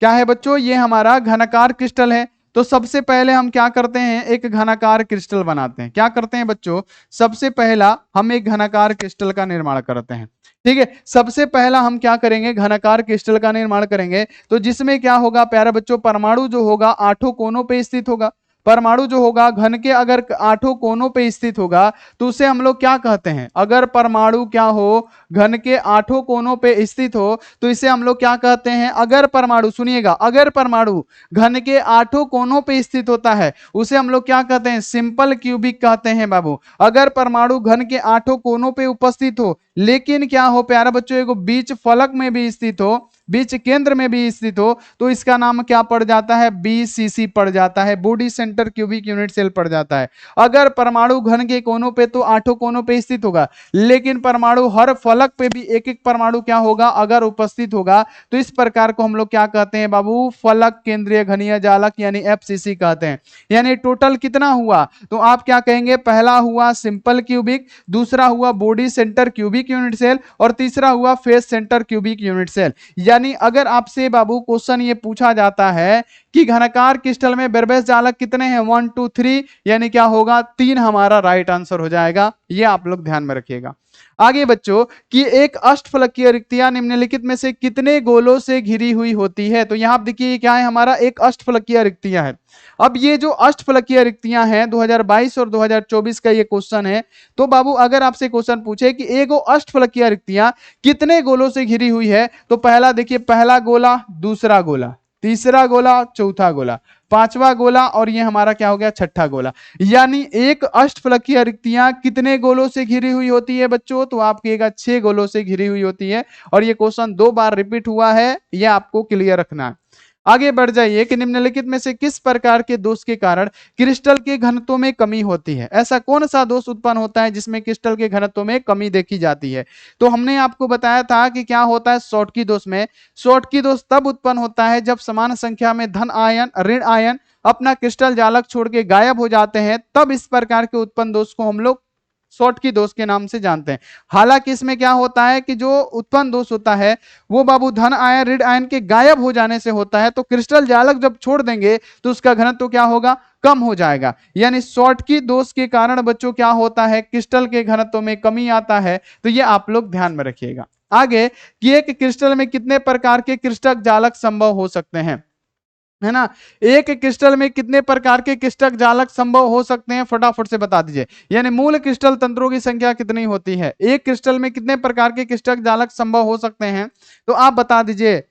क्या है बच्चों? ये हमारा घनाकार क्रिस्टल है। तो सबसे पहले हम क्या करते हैं? एक घनाकार क्रिस्टल बनाते हैं। क्या करते हैं बच्चों? सबसे पहला हम एक घनाकार क्रिस्टल का निर्माण करते हैं। ठीक है, सबसे पहला हम क्या करेंगे? घनाकार क्रिस्टल का निर्माण करेंगे। तो जिसमें क्या होगा प्यारे बच्चों? परमाणु जो होगा 8 कोनों पे स्थित होगा। परमाणु जो होगा घन के अगर 8 कोनों पे स्थित होगा तो उसे हम लोग क्या कहते हैं? अगर परमाणु क्या हो? घन के 8 कोनों पे स्थित हो तो इसे हम लोग क्या कहते हैं? अगर परमाणु, सुनिएगा, अगर परमाणु घन के 8 कोनों पे स्थित होता है उसे हम लोग क्या कहते हैं? सिंपल क्यूबिक कहते हैं बाबू। अगर परमाणु घन के 8 कोनों पे उपस्थित हो लेकिन क्या हो प्यारा बच्चों? एगो बीच फलक में भी स्थित हो, बीच केंद्र में भी स्थित हो तो इसका नाम क्या पड़ जाता है, बीसीसी पड़ जाता है, body centre cubic unit cell पड़ जाता है। अगर परमाणु घन के कोनों पे तो 8 कोनों पे स्थित होगा, लेकिन परमाणु हर फलक पे भी एक एक परमाणु क्या होगा, अगर उपस्थित होगा तो इस प्रकार को हम लोग क्या कहते हैं बाबू, फलक केंद्रीय घनीय जालक यानी एफसीसी कहते हैं। यानी टोटल कितना हुआ, तो आप क्या कहेंगे, पहला हुआ सिंपल क्यूबिक, दूसरा हुआ body centre cubic unit cell और तीसरा हुआ face centre cubic unit cell. यानी अगर आपसे बाबू क्वेश्चन ये पूछा जाता है कि घनाकार क्रिस्टल में बेरबेस जालक कितने हैं, 1 2 3, यानी क्या होगा, 3 हमारा राइट आंसर हो जाएगा। ये आप लोग ध्यान में रखिएगा। आगे बच्चों कि एक अष्टफलकीय रिक्तियां निम्नलिखित में से कितने गोलों से घिरी हुई होती है, तो यहां आप देखिए क्या है, हमारा एक अष्टफलकीय रिक्तियां है। अब ये जो अष्टफलकीय रिक्तियां हैं 2022 और 2024 का ये क्वेश्चन है। तो बाबू अगर आपसे क्वेश्चन पूछे कि एगो अष्टफलकीय रिक्तियां कितने गोलों से घिरी हुई है, तो पहला देखिए, पहला गोला, दूसरा गोला, तीसरा गोला, चौथा गोला, पांचवा गोला और ये हमारा क्या हो गया, छठा गोला। यानी एक अष्टफलकीय रिक्तियां कितने गोलों से घिरी हुई होती है बच्चों, तो आप कहिएगा 6 गोलों से घिरी हुई होती है। और ये क्वेश्चन 2 बार रिपीट हुआ है, ये आपको क्लियर रखना है। आगे बढ़ जाइए कि निम्नलिखित में से किस प्रकार के दोष के कारण क्रिस्टल के घनत्व में कमी होती है। ऐसा कौन सा दोष उत्पन्न होता है जिसमें क्रिस्टल के घनत्व में कमी देखी जाती है। तो हमने आपको बताया था कि क्या होता है, शॉटकी दोष में। शॉटकी दोष तब उत्पन्न होता है जब समान संख्या में धन आयन ऋण आयन अपना क्रिस्टल जालक छोड़ के गायब हो जाते हैं, तब इस प्रकार के उत्पन्न दोष को हम लोग शॉटकी दोष के नाम से जानते हैं। हालांकि इसमें क्या होता है कि जो उत्पन्न दोष होता है वो बाबू धन आयन ऋण आयन के गायब हो जाने से होता है, तो क्रिस्टल जालक जब छोड़ देंगे तो उसका घनत्व क्या होगा, कम हो जाएगा। यानी शॉटकी दोष के कारण बच्चों क्या होता है, क्रिस्टल के घनत्व में कमी आता है। तो ये आप लोग ध्यान में रखिएगा। आगे कि एक क्रिस्टल में कितने प्रकार के क्रिस्टल जालक संभव हो सकते हैं, है ना। एक क्रिस्टल में कितने प्रकार के क्रिस्टल जालक संभव हो सकते हैं, फटाफट से बता दीजिए। यानी मूल क्रिस्टल तंत्रों की संख्या कितनी होती है, एक क्रिस्टल में कितने प्रकार के क्रिस्टल जालक संभव हो सकते हैं, तो आप बता दीजिए।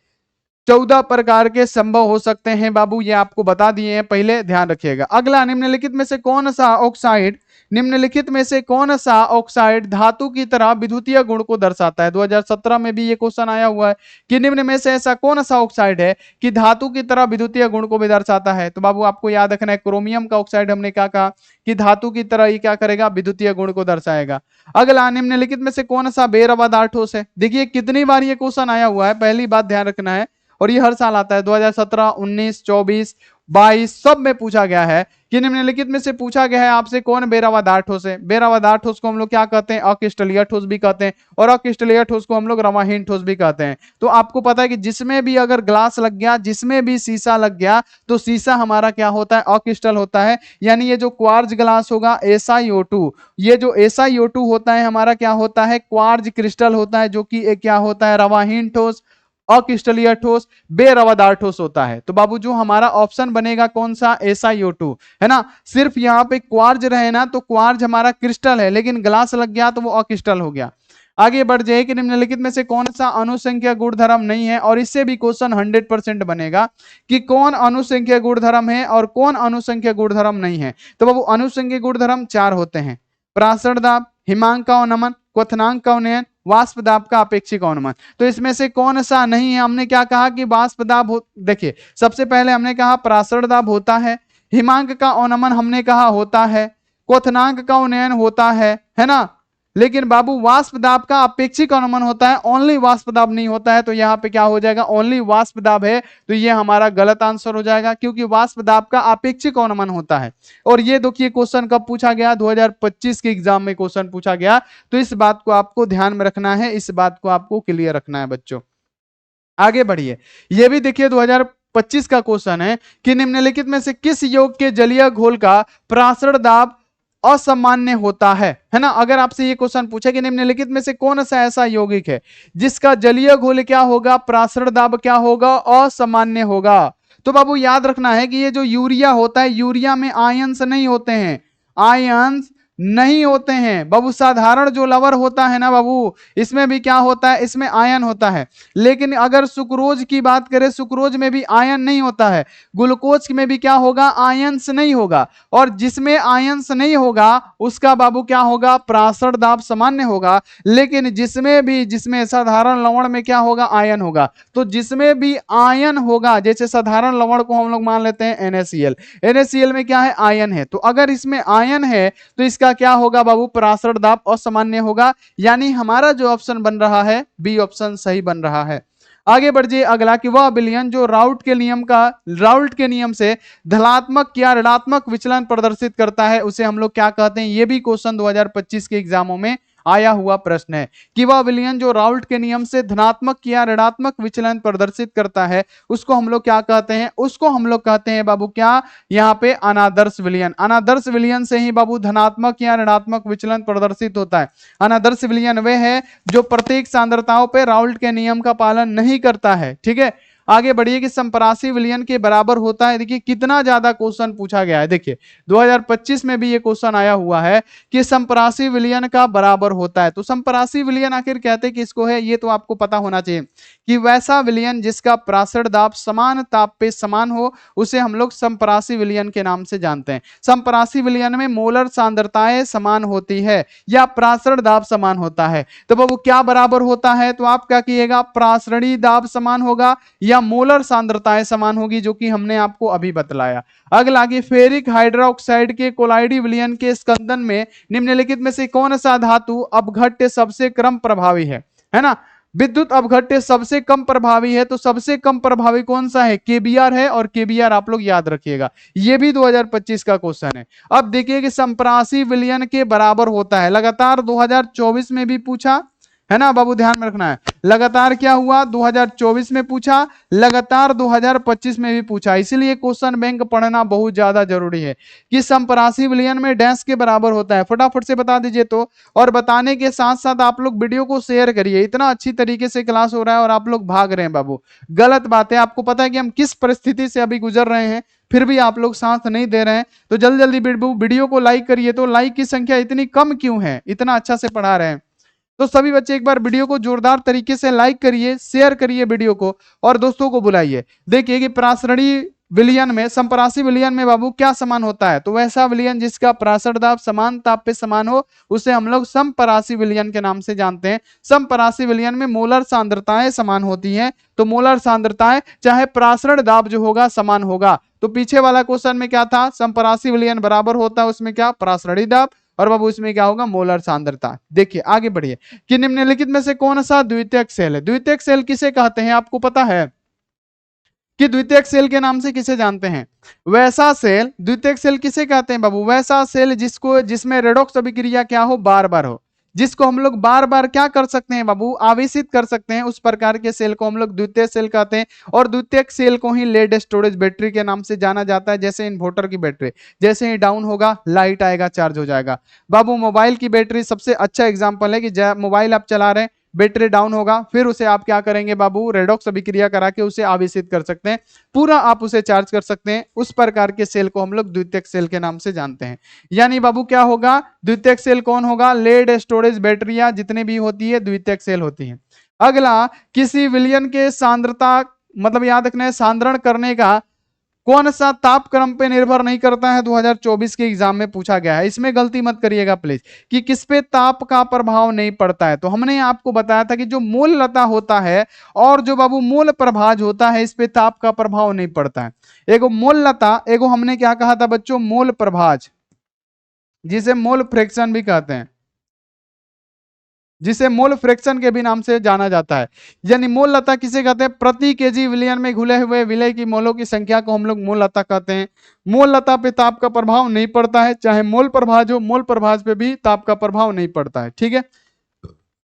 14 प्रकार के संभव हो सकते हैं बाबू, ये आपको बता दिए हैं, पहले ध्यान रखिएगा। अगला, निम्नलिखित में से कौन सा ऑक्साइड, निम्नलिखित में से कौन सा ऑक्साइड धातु की तरह विद्युतीय गुण को दर्शाता है। 2017 में भी ये क्वेश्चन आया हुआ है कि निम्न में से ऐसा कौन सा ऑक्साइड है कि धातु की तरह विद्युतीय गुण को भी दर्शाता है। तो बाबू आपको याद रखना है, क्रोमियम का ऑक्साइड हमने क्या कहा कि धातु की तरह ही क्या करेगा, विद्युतीय गुण को दर्शाएगा। अगला, निम्नलिखित में से कौन सा बेरवादार ठोस है। देखिए कितनी बार ये क्वेश्चन आया हुआ है, पहली बात ध्यान रखना है, और ये हर साल आता है। 2017, 19, 24, 22 सब में पूछा गया है कि निम्नलिखित में से पूछा गया है आपसे कौन बेरवादार ठोस है। बेरवादार ठोस को हम लोग क्या कहते हैं, अक्रिस्टलीय ठोस भी कहते हैं, और अक्रिस्टलीय ठोस को हम लोग रवाहीन ठोस भी कहते हैं। तो आपको पता है कि जिसमें भी अगर ग्लास लग गया, जिसमें भी शीशा लग गया, तो शीशा हमारा क्या होता है, अक्रिस्टल होता है। यानी ये जो क्वार्ज ग्लास होगा SiO2, ये जो SiO2 होता है हमारा क्या होता है, क्वार्ज क्रिस्टल होता है, जो कि क्या होता है, रवाहीन ठोस, अक्रिस्टलीय ठोस, बेरवादार ठोस होता है। तो बाबू जो हमारा ऑप्शन बनेगा कौन सा, SiO2, है ना। सिर्फ यहाँ पे क्वार्ज रहे ना, तो क्वार्ज हमारा क्रिस्टल है, लेकिन ग्लास लग गया तो वो अक्रिस्टल हो गया। आगे बढ़ जाए कि निम्नलिखित में से कौन सा अनुसंख्यक गुणधर्म नहीं है, और इससे भी क्वेश्चन 100% बनेगा कि कौन अनुसंख्यक गुणधर्म है और कौन अनुसंख्यक गुणधर्म नहीं है। तो बाबू अनुसंख्यक गुणधर्म 4 होते हैं, प्रासरण दाब, हिमांक का अवनमन, क्वथनांक का उन्नयन, वाष्प दाब का अपेक्षिक अवनमन। तो इसमें से कौन सा नहीं है, हमने क्या कहा कि वाष्प दाब हो, देखिए सबसे पहले हमने कहा प्रासरण दाब होता है, हिमांक का अवनमन हमने कहा होता है, क्वथनांक का उन्नयन होता है ना। लेकिन बाबू वाष्प दाब का अपेक्षिक अवनमन होता है, ओनली वाष्प दाब नहीं होता है। तो यहाँ पे क्या हो जाएगा, ओनली वाष्प दाब है, तो ये हमारा गलत आंसर हो जाएगा, क्योंकि वाष्प दाब का अपेक्षिक अवनमन होता है। और ये देखिए क्वेश्चन कब पूछा गया, 2025 के एग्जाम में क्वेश्चन पूछा गया। तो इस बात को आपको ध्यान में रखना है, इस बात को आपको क्लियर रखना है बच्चों। आगे बढ़िए, ये भी देखिए 2025 का क्वेश्चन है कि निम्नलिखित में से किस यौगिक के जलीय घोल का प्रासरण दाब असामान्य होता है ना। अगर आपसे ये क्वेश्चन पूछे कि निम्नलिखित में से कौन सा ऐसा यौगिक है जिसका जलीय घोल क्या होगा, प्रासरण दाब क्या होगा, असामान्य होगा। तो बाबू याद रखना है कि ये जो यूरिया होता है, यूरिया में आयंस नहीं होते हैं, आयंस नहीं होते हैं बाबू। साधारण जो लवण होता है ना बाबू, इसमें भी क्या होता है, इसमें आयन होता है। लेकिन अगर सुक्रोज की बात करें, सुक्रोज में भी आयन नहीं होता है। ग्लूकोज में भी क्या होगा, आयंस नहीं होगा। और जिसमें आयंस नहीं होगा उसका बाबू क्या होगा, प्रासरण दाब सामान्य होगा। लेकिन जिसमें साधारण लवण में क्या होगा, आयन होगा। तो जिसमें भी आयन होगा, जैसे साधारण लवण को हम लोग मान लेते हैं NaCl, NaCl में क्या है, आयन है। तो अगर इसमें आयन है तो इसका क्या होगा बाबू, प्रासरण दाब असामान्य होगा। यानी हमारा जो ऑप्शन बन रहा है, बी ऑप्शन सही बन रहा है। आगे बढ़िए अगला, कि वह विलयन जो राउल्ट के नियम से धनात्मक या ऋणात्मक विचलन प्रदर्शित करता है, उसे हम लोग क्या कहते हैं। यह भी क्वेश्चन 2025 के एग्जामों में आया हुआ प्रश्न है कि वह विलयन जो राउल्ट के नियम से धनात्मक या ऋणात्मक विचलन प्रदर्शित करता है, उसको हम लोग क्या कहते हैं, उसको हम लोग कहते हैं बाबू क्या, यहाँ पे अनादर्श विलयन। अनादर्श विलयन से ही बाबू धनात्मक या ऋणात्मक विचलन प्रदर्शित होता है। अनादर्श विलयन वह है जो प्रत्येक सांद्रताओं पर राउल्ट के नियम का पालन नहीं करता है। ठीक है, आगे बढ़िए कि संपरासी विलयन के बराबर होता है। देखिए कितना ज्यादा क्वेश्चन पूछा गया है। देखिए 2025 में भी ये क्वेश्चन आया हुआ है कि संपरासी विलयन का बराबर होता है। तो संपरासी विलयन आखिर कहते हैं किसको है, ये तो आपको पता होना चाहिए कि वैसा विलयन जिसका प्रासरण दाब समान ताप पे समान हो, उसे हम लोग संपरासी विलयन के नाम से जानते हैं। संपरासी विलयन में मोलर सांद्रताएं समान होती है या प्रासरण दाब समान होता है। तो वो क्या बराबर होता है, तो आप क्या किएगा, प्रासरणी दाब समान होगा या मोलर सांद्रताएं समान होगी, जो कि हमने आपको अभी बतलाया। अगला कि फेरिक हाइड्रोक्साइड के कोलाइडी विलयन के स्कंदन में निम्नलिखित में से कौन सा धातु अपघट्य सबसे कम प्रभावी है ना। विद्युत अपघट्य सबसे कम प्रभावी है, तो सबसे कम प्रभावी कौन सा है, केबीआर है। और केबीआर आप लोग याद रखिएगा, ये भी 2025 का क्वेश्चन है। अब देखिए कि संपरासी विलयन के बराबर होता है, लगातार 2024 में भी पूछा है ना बाबू, ध्यान में रखना है। लगातार क्या हुआ, 2024 में पूछा, लगातार 2025 में भी पूछा। इसीलिए क्वेश्चन बैंक पढ़ना बहुत ज्यादा जरूरी है कि संपरासी विलयन में डैश के बराबर होता है। फटाफट से बता दीजिए तो। और बताने के साथ साथ आप लोग वीडियो को शेयर करिए। इतना अच्छी तरीके से क्लास हो रहा है और आप लोग भाग रहे हैं बाबू, गलत बात है। आपको पता है कि हम किस परिस्थिति से अभी गुजर रहे हैं, फिर भी आप लोग साथ नहीं दे रहे हैं। तो जल्दी जल्दी वीडियो को लाइक करिए। तो लाइक की संख्या इतनी कम क्यों है, इतना अच्छा से पढ़ा रहे हैं। तो सभी बच्चे एक बार वीडियो को जोरदार तरीके से लाइक करिए, शेयर करिए वीडियो को और दोस्तों को बुलाइए। देखिए कि प्रासरणी विलयन में, संपरासी विलयन में बाबू क्या समान होता है, तो वैसा विलयन जिसका प्रासरण दाब समान ताप पे समान हो, उसे हम लोग संपरासी विलयन के नाम से जानते हैं। संपरासी विलयन में मोलर सांद्रताएं समान होती हैं, तो मोलर सांद्रताएं चाहे प्रासरण दाब जो होगा समान होगा। तो पीछे वाला क्वेश्चन में क्या था, संपरासी विलयन बराबर होता है, उसमें क्या, प्रासरणी दाब, और बाबू इसमें क्या होगा, मोलर सांद्रता। देखिए आगे बढ़िए कि निम्नलिखित में से कौन सा द्वितीयक सेल है। द्वितीयक सेल किसे कहते हैं, आपको पता है कि द्वितीयक सेल के नाम से किसे जानते हैं, वैसा सेल। द्वितीयक सेल किसे कहते हैं बाबू, वैसा सेल जिसमें रेडॉक्स अभिक्रिया क्या हो, बार बार हो, जिसको हम लोग बार बार क्या कर सकते हैं बाबू, आवेशित कर सकते हैं। उस प्रकार के सेल को हम लोग द्वितीय सेल कहते हैं। और द्वितीयक सेल को ही लेड स्टोरेज बैटरी के नाम से जाना जाता है। जैसे इन्वर्टर की बैटरी, जैसे ही डाउन होगा लाइट आएगा, चार्ज हो जाएगा। बाबू मोबाइल की बैटरी सबसे अच्छा एग्जाम्पल है कि मोबाइल आप चला रहे हैं, बैटरी डाउन होगा, फिर उसे आप क्या करेंगे बाबू, रेडॉक्स अभिक्रिया करा के उसे आवेशित कर सकते हैं, पूरा आप उसे चार्ज कर सकते हैं। उस प्रकार के सेल को हम लोग द्वितीयक सेल के नाम से जानते हैं। यानी बाबू क्या होगा, द्वितीयक सेल कौन होगा, लेड स्टोरेज बैटरियां जितनी भी होती है द्वितीयक सेल होती है। अगला, किसी विलयन के सांद्रता, मतलब याद रखना है, सांद्रण करने का कौन सा तापक्रम पे निर्भर नहीं करता है, 2024 के एग्जाम में पूछा गया है। इसमें गलती मत करिएगा प्लीज कि किस पे ताप का प्रभाव नहीं पड़ता है। तो हमने आपको बताया था कि जो मूललता होता है और जो बाबू मूल प्रभाज होता है, इस पे ताप का प्रभाव नहीं पड़ता है। एगो मूललता, एगो हमने क्या कहा था बच्चों, मूल प्रभाज, जिसे मोल फ्रैक्शन भी कहते हैं, जिसे मोल फ्रैक्शन के भी नाम से जाना जाता है। यानी मोल लता किसे कहते हैं, प्रति केजी विलयन में घुले हुए विलय की मोलों की संख्या को हम लोग मोल लता कहते हैं। मोल लता पे ताप का प्रभाव नहीं पड़ता है, चाहे मोल प्रभाज हो, मोल प्रभाज पे भी ताप का प्रभाव नहीं पड़ता है। ठीक है,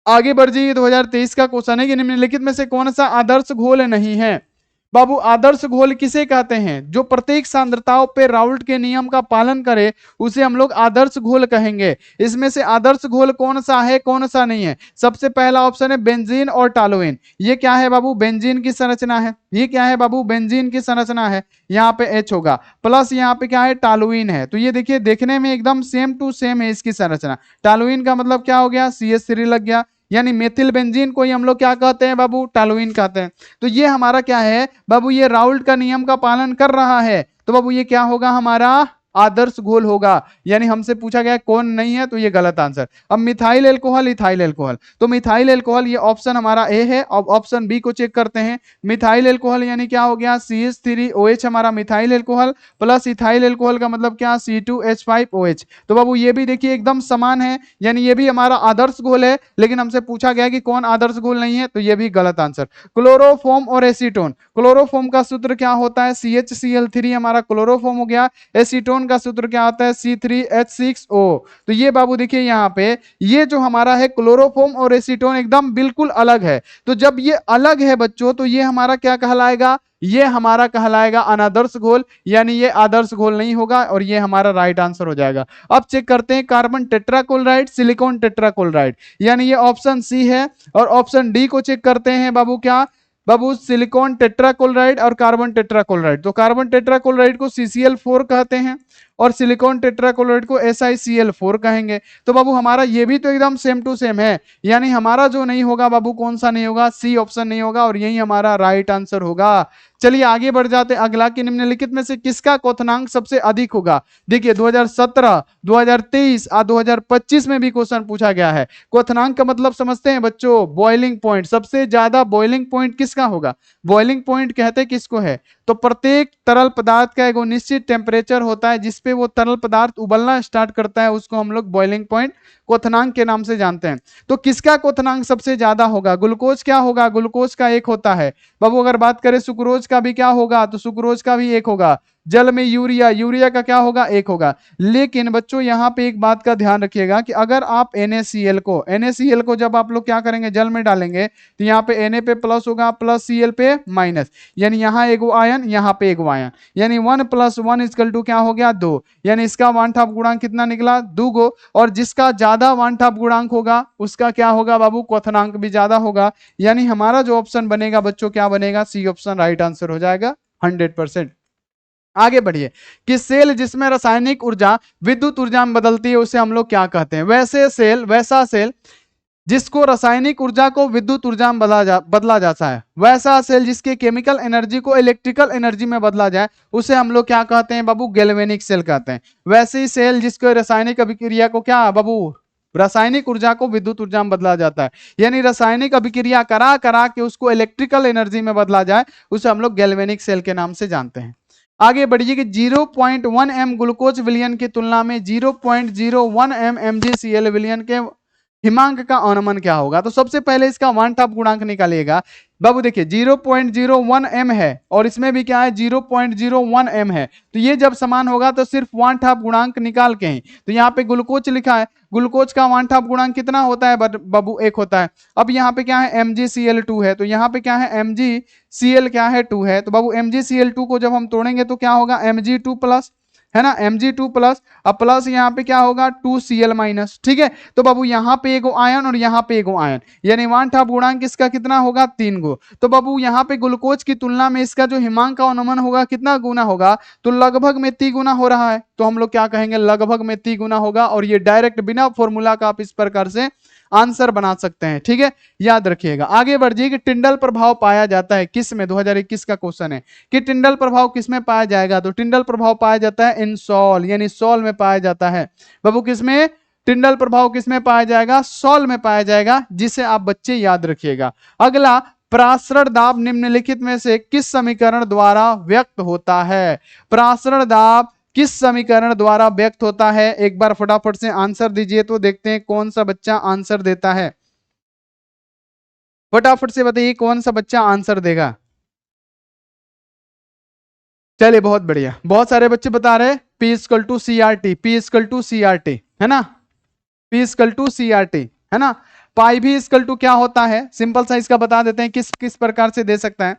आगे बढ़ जाइए। 2023 का क्वेश्चन है कि निम्नलिखित में से कौन सा आदर्श घोल नहीं है। बाबू आदर्श घोल किसे कहते हैं? जो प्रत्येक सांद्रताओं पे राउल्ट के नियम का पालन करे उसे हम लोग आदर्श घोल कहेंगे। इसमें से आदर्श घोल कौन सा है कौन सा नहीं है? सबसे पहला ऑप्शन है बेंजीन और टॉलुइन। ये क्या है बाबू? बेंजीन की संरचना है। ये क्या है बाबू? बेंजीन की संरचना है। यहाँ पे H होगा, प्लस यहाँ पे क्या है? टॉलुइन है। तो ये देखिए देखने में एकदम सेम टू सेम है इसकी संरचना। टॉलुइन का मतलब क्या हो गया? CH3 लग गया, यानी मेथिल बेंजीन को ही हम लोग क्या कहते हैं बाबू? टॉलुइन कहते हैं। तो ये हमारा क्या है बाबू? ये राउल्ट का नियम का पालन कर रहा है। तो बाबू ये क्या होगा? हमारा आदर्श घोल होगा। यानी हमसे पूछा गया कौन नहीं है, तो ये गलत आंसर। अब मिथाइल एल्कोहल, इथाइल एल्कोहल, तो मिथाइल एल्कोहल ये ऑप्शन हमारा ए है। अब ऑप्शन बी को चेक करते हैं। मिथाइल एल्कोहल यानी क्या हो गया? CH3OH हमारा methyl alcohol, plus ethyl alcohol का मतलब क्या? C2H5OH। तो बाबू ये भी देखिए एकदम समान है, यानी ये भी हमारा आदर्श घोल है। लेकिन हमसे पूछा गया कि कौन आदर्श घोल नहीं है, तो ये भी गलत आंसर। क्लोरोफॉर्म और एसीटोन, क्लोरोफॉर्म का सूत्र क्या होता है? CHCl3 हमारा क्लोरोफॉर्म हो गया। एसीटोन का सूत्र क्या आता है? C3H6O। तो ये बाबू देखिए यहाँ पे ये जो हमारा है क्लोरोफॉर्म और एसीटोन एकदम बिल्कुल अलग है। तो जब ये अलग है बच्चों, तो ये हमारा क्या कहलाएगा? ये हमारा कहलाएगा अनादर्श घोल, यानी ये आदर्श घोल नहीं होगा, और ये हमारा राइट आंसर हो जाएगा। अब चेक करते हैं कार्बन टेट्राक्लोराइड, सिलिकॉन टेट्राक्लोराइड, यानी ये ऑप्शन सी है। और ऑप्शन डी को चेक करते हैं बाबू, क्या बाबू? सिलिकॉन टेट्राक्लोराइड और कार्बन टेट्राक्लोराइड। तो कार्बन टेट्राक्लोराइड को CCl4 कहते हैं और सिलिकॉन टेट्राक्लोराइड को SiCl4 कहेंगे। तो बाबू हमारा ये भी तो एकदम सेम टू सेम है, यानी हमारा जो नहीं होगा बाबू, कौन सा नहीं होगा? सी ऑप्शन नहीं होगा, और यही हमारा राइट आंसर होगा। चलिए आगे बढ़ जाते हैं। अगला कि निम्नलिखित में से किसका क्वथनांक सबसे अधिक होगा? देखिए 2017, 2023 और 2025 में भी क्वेश्चन पूछा गया है। क्वथनांक का मतलब समझते हैं बच्चों? Boiling point. सबसे ज्यादा बॉइलिंग पॉइंट किसका होगा? बॉइलिंग पॉइंट कहते हैं किसको है? तो प्रत्येक तरल पदार्थ का एक निश्चित टेम्परेचर होता है जिसपे वो तरल पदार्थ उबलना स्टार्ट करता है, उसको हम लोग बॉइलिंग पॉइंट क्वथनांक के नाम से जानते हैं। तो किसका क्वथनांक सबसे ज्यादा होगा? ग्लूकोज क्या होगा? ग्लूकोज का 1 होता है बाबू। अगर बात करें सुक्रोज का भी क्या होगा? तो सुक्रोज का भी 1 होगा। जल में यूरिया, यूरिया का क्या होगा? 1 होगा। लेकिन बच्चों यहाँ पे एक बात का ध्यान रखिएगा कि अगर आप NaCl को जब आप लोग क्या करेंगे? जल में डालेंगे, तो यहाँ पे Na पे प्लस होगा, प्लस Cl पे माइनस, यानी यहाँ एगो आयन, यहाँ पे एगो आयन, यानी 1 + 1 = क्या हो गया? 2। यानी इसका वानठाप गुणांक कितना निकला? 2 गो। और जिसका ज्यादा वानठाप गुणांक होगा उसका क्या होगा बाबू? क्वथनांक भी ज्यादा होगा। यानी हमारा जो ऑप्शन बनेगा बच्चों, क्या बनेगा? सी ऑप्शन राइट आंसर हो जाएगा 100%। आगे बढ़िए कि सेल जिसमें रासायनिक ऊर्जा विद्युत ऊर्जा में बदलती है उसे हम लोग क्या कहते हैं? वैसा सेल जिसको रासायनिक ऊर्जा को विद्युत ऊर्जा में बदला जाता है, वैसा सेल जिसके केमिकल एनर्जी को इलेक्ट्रिकल एनर्जी में बदला जाए उसे हम लोग क्या कहते हैं बाबू? गैल्वेनिक सेल कहते हैं। वैसे ही सेल जिसको रासायनिक अभिक्रिया को क्या बाबू? रासायनिक ऊर्जा को विद्युत ऊर्जा में बदला जाता है, यानी रासायनिक अभिक्रिया करा करा के उसको इलेक्ट्रिकल एनर्जी में बदला जाए, उसे हम लोग गैल्वेनिक सेल के नाम से जानते हैं। आगे बढ़िए कि 0.1 m ग्लूकोज विलयन की तुलना में 0.01 m MgCl विलयन के हिमांक का अनुमान क्या होगा? तो सबसे पहले इसका वानठाप गुणांक निकालिएगा बाबू। देखिए 0.01 m है और इसमें भी क्या है? 0.01 m है। तो ये जब समान होगा तो सिर्फ वानठाप गुणांक निकाल के ही, तो यहाँ पे ग्लूकोज लिखा है, ग्लूकोज का वानठाप गुणांक कितना होता है बाबू? 1 होता है। अब यहाँ पे क्या है? MgCl2 है, तो यहाँ पे क्या है? MgCl क्या है? 2 है। तो बाबू MgCl2 को जब हम तोड़ेंगे तो क्या होगा? Mg2+, है ना? Mg2+, अब प्लस यहाँ पे क्या होगा? 2Cl-। ठीक है, तो बाबू यहाँ पे एगो आयन और यहाँ पे एगो आयन, यानी वानठाप गुणांक इसका कितना होगा? 3 गो। तो बाबू यहाँ पे ग्लूकोज की तुलना में इसका जो हिमांक का अनुमान होगा कितना गुना होगा? तो लगभग में 3 गुना हो रहा है, तो हम लोग क्या कहेंगे? लगभग में 3 गुना होगा। और ये डायरेक्ट बिना फॉर्मूला का आप इस प्रकार से आंसर बना सकते हैं। ठीक है, याद रखिएगा। आगे बढ़िए कि टिंडल प्रभाव पाया जाता है किस में? 2021 का क्वेश्चन है कि टिंडल प्रभाव किस में पाया जाएगा? तो टिंडल प्रभाव पाया जाता है इन सॉल, यानी सॉल में पाया जाता है बाबू। किसमें? टिंडल प्रभाव किसमें पाया जाएगा? सॉल में पाया जाएगा, जिसे आप बच्चे याद रखिएगा। अगला, प्रासरण दाब निम्नलिखित में से किस समीकरण द्वारा व्यक्त होता है? प्रासरण दाब किस समीकरण द्वारा व्यक्त होता है? एक बार फटाफट से आंसर दीजिए तो देखते हैं कौन सा बच्चा आंसर देता है। फटाफट से बताइए कौन सा बच्चा आंसर देगा। चलिए बहुत बढ़िया, बहुत सारे बच्चे बता रहे P=CRT, P=CRT, है ना? P=CRT, है ना? पाई भी इक्वल टू क्या होता है? सिंपल सा इसका बता देते हैं किस किस प्रकार से दे सकता है।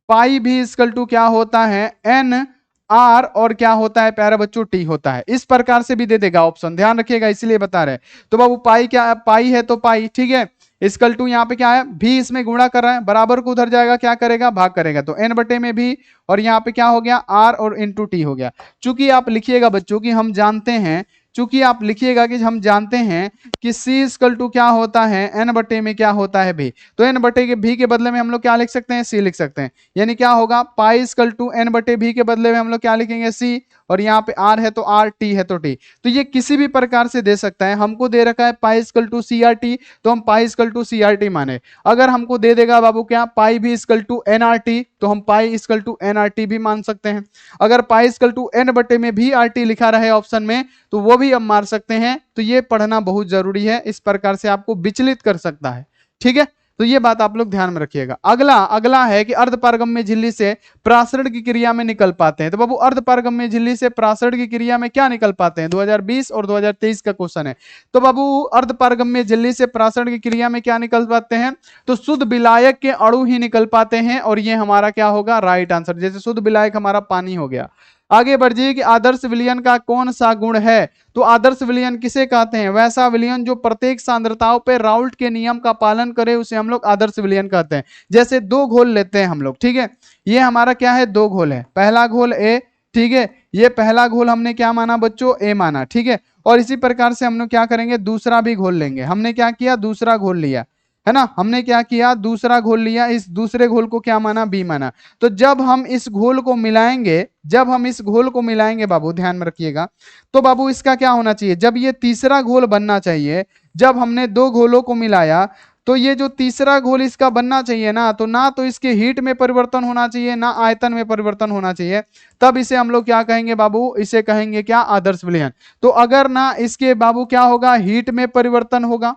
पाई भी इक्वल टू क्या होता है एन आर और क्या होता है प्यारे बच्चों टी होता है। इस प्रकार से भी दे देगा ऑप्शन, ध्यान रखिएगा इसलिए बता रहे हैं। तो बाबू पाई क्या पाई है तो पाई, ठीक है। इक्वल टू यहाँ पे क्या है भी इसमें गुणा कर रहा है, बराबर को उधर जाएगा क्या करेगा भाग करेगा, तो एन बटे में भी और यहाँ पे क्या हो गया आर और इंटू टी हो गया। चूंकि आप लिखिएगा बच्चों की हम जानते हैं, चूंकि आप लिखिएगा कि हम जानते हैं कि C इक्वल टू क्या होता है n बटे में क्या होता है भी, तो n बटे के भी के बदले में हम लोग क्या लिख सकते हैं C लिख सकते हैं। यानी क्या होगा पाई इक्वल टू n बटे भी के बदले में हम लोग क्या लिखेंगे C, और यहाँ पे R है तो R, T है तो T। तो ये किसी भी प्रकार से दे सकता है, हमको दे रखा है पाई इक्वल टू CRT तो हम पाई इक्वल टू CRT माने। अगर हमको दे देगा बाबू क्या पाई भी इक्वल टू NRT तो हम पाई इक्वल टू NRT भी मान सकते हैं। अगर पाई इक्वल टू n बटे में भी RT लिखा रहे ऑप्शन में तो वो भी हम मार सकते हैं। तो ये पढ़ना बहुत जरूरी है, इस प्रकार से आपको विचलित कर सकता है, ठीक है। तो ये बात आप लोग ध्यान में रखिएगा। अगला है कि अर्धपारगम्य झिल्ली से प्रासरण की क्रिया में निकल पाते हैं। तो बाबू अर्धपारगम्य झिल्ली से प्रासरण की क्रिया में क्या निकल पाते हैं, 2020 और 2023 का क्वेश्चन है। तो बाबू अर्धपारगम्य झिल्ली से प्रासरण की क्रिया में क्या निकल पाते हैं, तो शुद्ध विलायक के अणु ही निकल पाते हैं, और ये हमारा क्या होगा राइट आंसर। जैसे शुद्ध विलायक हमारा पानी हो गया। आगे बढ़ जाइए कि आदर्श विलयन का कौन सा गुण है, तो आदर्श विलयन किसे कहते हैं, वैसा विलयन जो प्रत्येक सांद्रताओं पे राउल्ट के नियम का पालन करे उसे हम लोग आदर्श विलयन कहते हैं। जैसे दो घोल लेते हैं हम लोग, ठीक है, ये हमारा क्या है दो घोल है, पहला घोल ए, ठीक है, ये पहला घोल हमने क्या माना बच्चों ए माना, ठीक है। और इसी प्रकार से हम लोग क्या करेंगे दूसरा भी घोल लेंगे, हमने क्या किया दूसरा घोल लिया है ना, हमने क्या किया दूसरा घोल लिया, इस दूसरे घोल को क्या माना बी माना। तो जब हम इस घोल को मिलाएंगे, जब हम इस घोल को मिलाएंगे बाबू ध्यान में रखिएगा, तो बाबू इसका क्या होना चाहिए, जब ये तीसरा घोल बनना चाहिए, जब हमने दो घोलों को मिलाया तो ये जो तीसरा घोल इसका बनना चाहिए ना, तो ना तो इसके हीट में परिवर्तन होना चाहिए ना आयतन में परिवर्तन होना चाहिए, तब इसे हम लोग क्या कहेंगे बाबू, इसे कहेंगे क्या आदर्श विलयन। तो अगर ना इसके बाबू क्या होगा हीट में परिवर्तन होगा,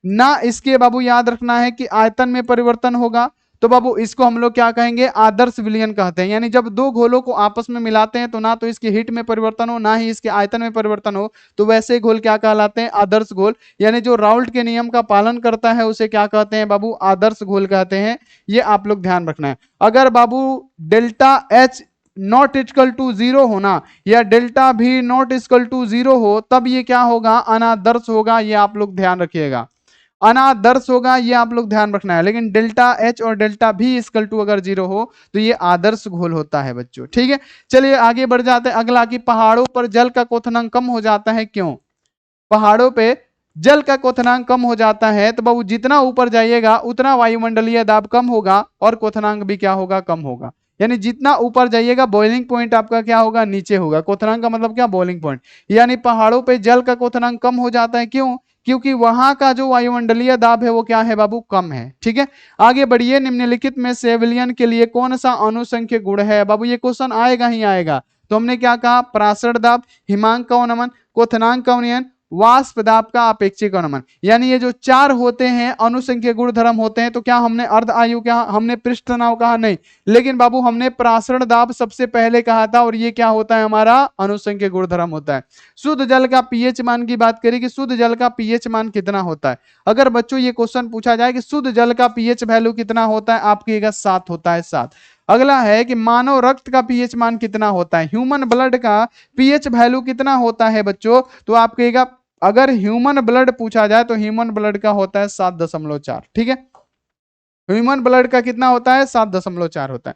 ना इसके बाबू याद रखना है कि आयतन में परिवर्तन होगा, तो बाबू इसको हम लोग क्या कहेंगे आदर्श विलयन कहते हैं। यानी जब दो घोलों को आपस में मिलाते हैं तो ना तो इसके हीट में परिवर्तन हो ना ही इसके आयतन में परिवर्तन हो, तो वैसे घोल क्या कहलाते हैं आदर्श घोल। यानी जो राउल्ट के नियम का पालन करता है उसे क्या कहते हैं बाबू आदर्श घोल कहते हैं। ये आप लोग ध्यान रखना है। अगर बाबू delta H not equal to zero होना या डेल्टा भी नॉट इक्वल टू जीरो हो तब ये क्या होगा अनादर्श होगा, ये आप लोग ध्यान रखिएगा, अनादर्श होगा, ये आप लोग ध्यान रखना है। लेकिन डेल्टा H और डेल्टा भी इक्वल टू अगर जीरो हो तो ये आदर्श घोल होता है बच्चों, ठीक है। चलिए आगे बढ़ जाते हैं। अगला कि पहाड़ों पर जल का क्वथनांक कम हो जाता है क्यों, पहाड़ों पे जल का क्वथनांक कम हो जाता है तो बाबू जितना ऊपर जाइएगा उतना वायुमंडलीय दाब कम होगा और क्वथनांक भी क्या होगा कम होगा। यानी जितना ऊपर जाइएगा बॉइलिंग पॉइंट आपका क्या होगा नीचे होगा, क्वथनांक का मतलब क्या बॉइलिंग पॉइंट। यानी पहाड़ों पे जल का क्वथनांक कम हो जाता है क्यों, क्योंकि वहां का जो वायुमंडलीय दाब है वो क्या है बाबू कम है, ठीक है। आगे बढ़िए निम्नलिखित में से विलयन के लिए कौन सा अनुसंख्य गुण है, बाबू ये क्वेश्चन आएगा ही आएगा। तो हमने क्या कहा प्रासरण दाब, हिमांक का अवनमन, क्वथनांक का अवनयन, वाष्प दाब का अपेक्षिक अवनमन। यानी ये जो चार होते हैं अनुसंख्य गुणधर्म होते हैं। तो क्या हमने अर्ध आयु क्या हमने पृष्ठ तनाव कहा नहीं, लेकिन बाबू हमने प्रासरण दाब सबसे पहले कहा था और ये क्या होता है हमारा अनुसंख्य गुणधर्म होता है। शुद्ध जल का पीएच मान की बात करें कि शुद्ध जल का पीएच मान कितना होता है। अगर बच्चों ये क्वेश्चन पूछा जाए कि शुद्ध जल का पीएच वैल्यू कितना होता है, आप कहिएगा 7 होता है 7। अगला है कि मानव रक्त का पीएच मान कितना होता है, ह्यूमन ब्लड का पीएच वैल्यू कितना होता है बच्चों, तो आप कहिएगा अगर ह्यूमन ब्लड पूछा जाए तो ह्यूमन ब्लड का होता है 7.4, ठीक है। ह्यूमन ब्लड का कितना होता है 7.4 होता है।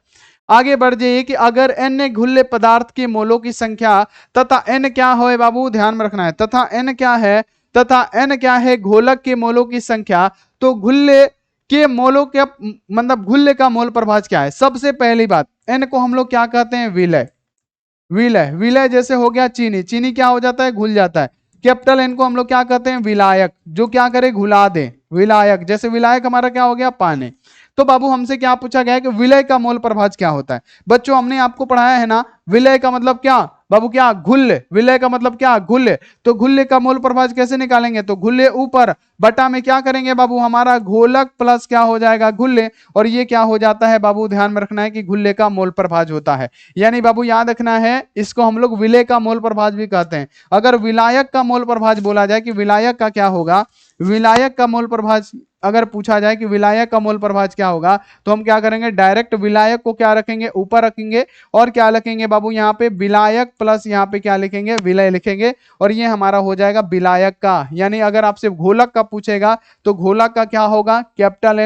आगे बढ़ जाइए कि अगर n घुल्ले पदार्थ के मोलों की संख्या तथा n क्या हो बाबू ध्यान में रखना है, तथा n क्या है, तथा n क्या है घोलक के मोलों की संख्या, तो घुल्ले के मोलों के मतलब घुल्ले का मोल प्रभाज क्या है। सबसे पहली बात n को हम लोग क्या कहते हैं विलय, विलय विलय जैसे हो गया चीनी, चीनी क्या हो जाता है घुल जाता है। कैपिटल एन को हम लोग क्या कहते हैं विलायक, जो क्या करे घुला दे, विलायक जैसे विलायक हमारा क्या हो गया पानी। तो बाबू हमसे क्या पूछा गया है कि विलय का मोल प्रभाज क्या होता है। बच्चों हमने आपको पढ़ाया है ना विलय का मतलब क्या बाबू क्या घुल्ले, विलय का मतलब क्या घुल्ले। तो घुल्ले का मोल प्रभाज कैसे निकालेंगे, तो घुल्ले ऊपर बटा में क्या करेंगे बाबू हमारा घोलक प्लस क्या हो जाएगा घुल्ले, और ये क्या हो जाता है बाबू ध्यान में रखना है कि घुल्ले का मोल प्रभाज होता है। यानी बाबू याद रखना है इसको हम लोग विलय का मोल प्रभाज भी कहते हैं। अगर विलायक का मोल प्रभाज बोला जाए कि विलायक का क्या होगा, विलायक का मोल प्रभाज अगर पूछा जाए कि विलायक का मोल प्रभाज क्या होगा, तो हम क्या करेंगे, डायरेक्ट विलायक को क्या रखेंगे, ऊपर रखेंगे और क्या लिखेंगे बाबू, यहाँ पे विलायक प्लस यहाँ पे क्या लिखेंगे, विलय लिखेंगे और ये हमारा हो जाएगा विलायक का। यानी अगर आपसे घोलक का पूछेगा तो घोलक का क्या होगा, capital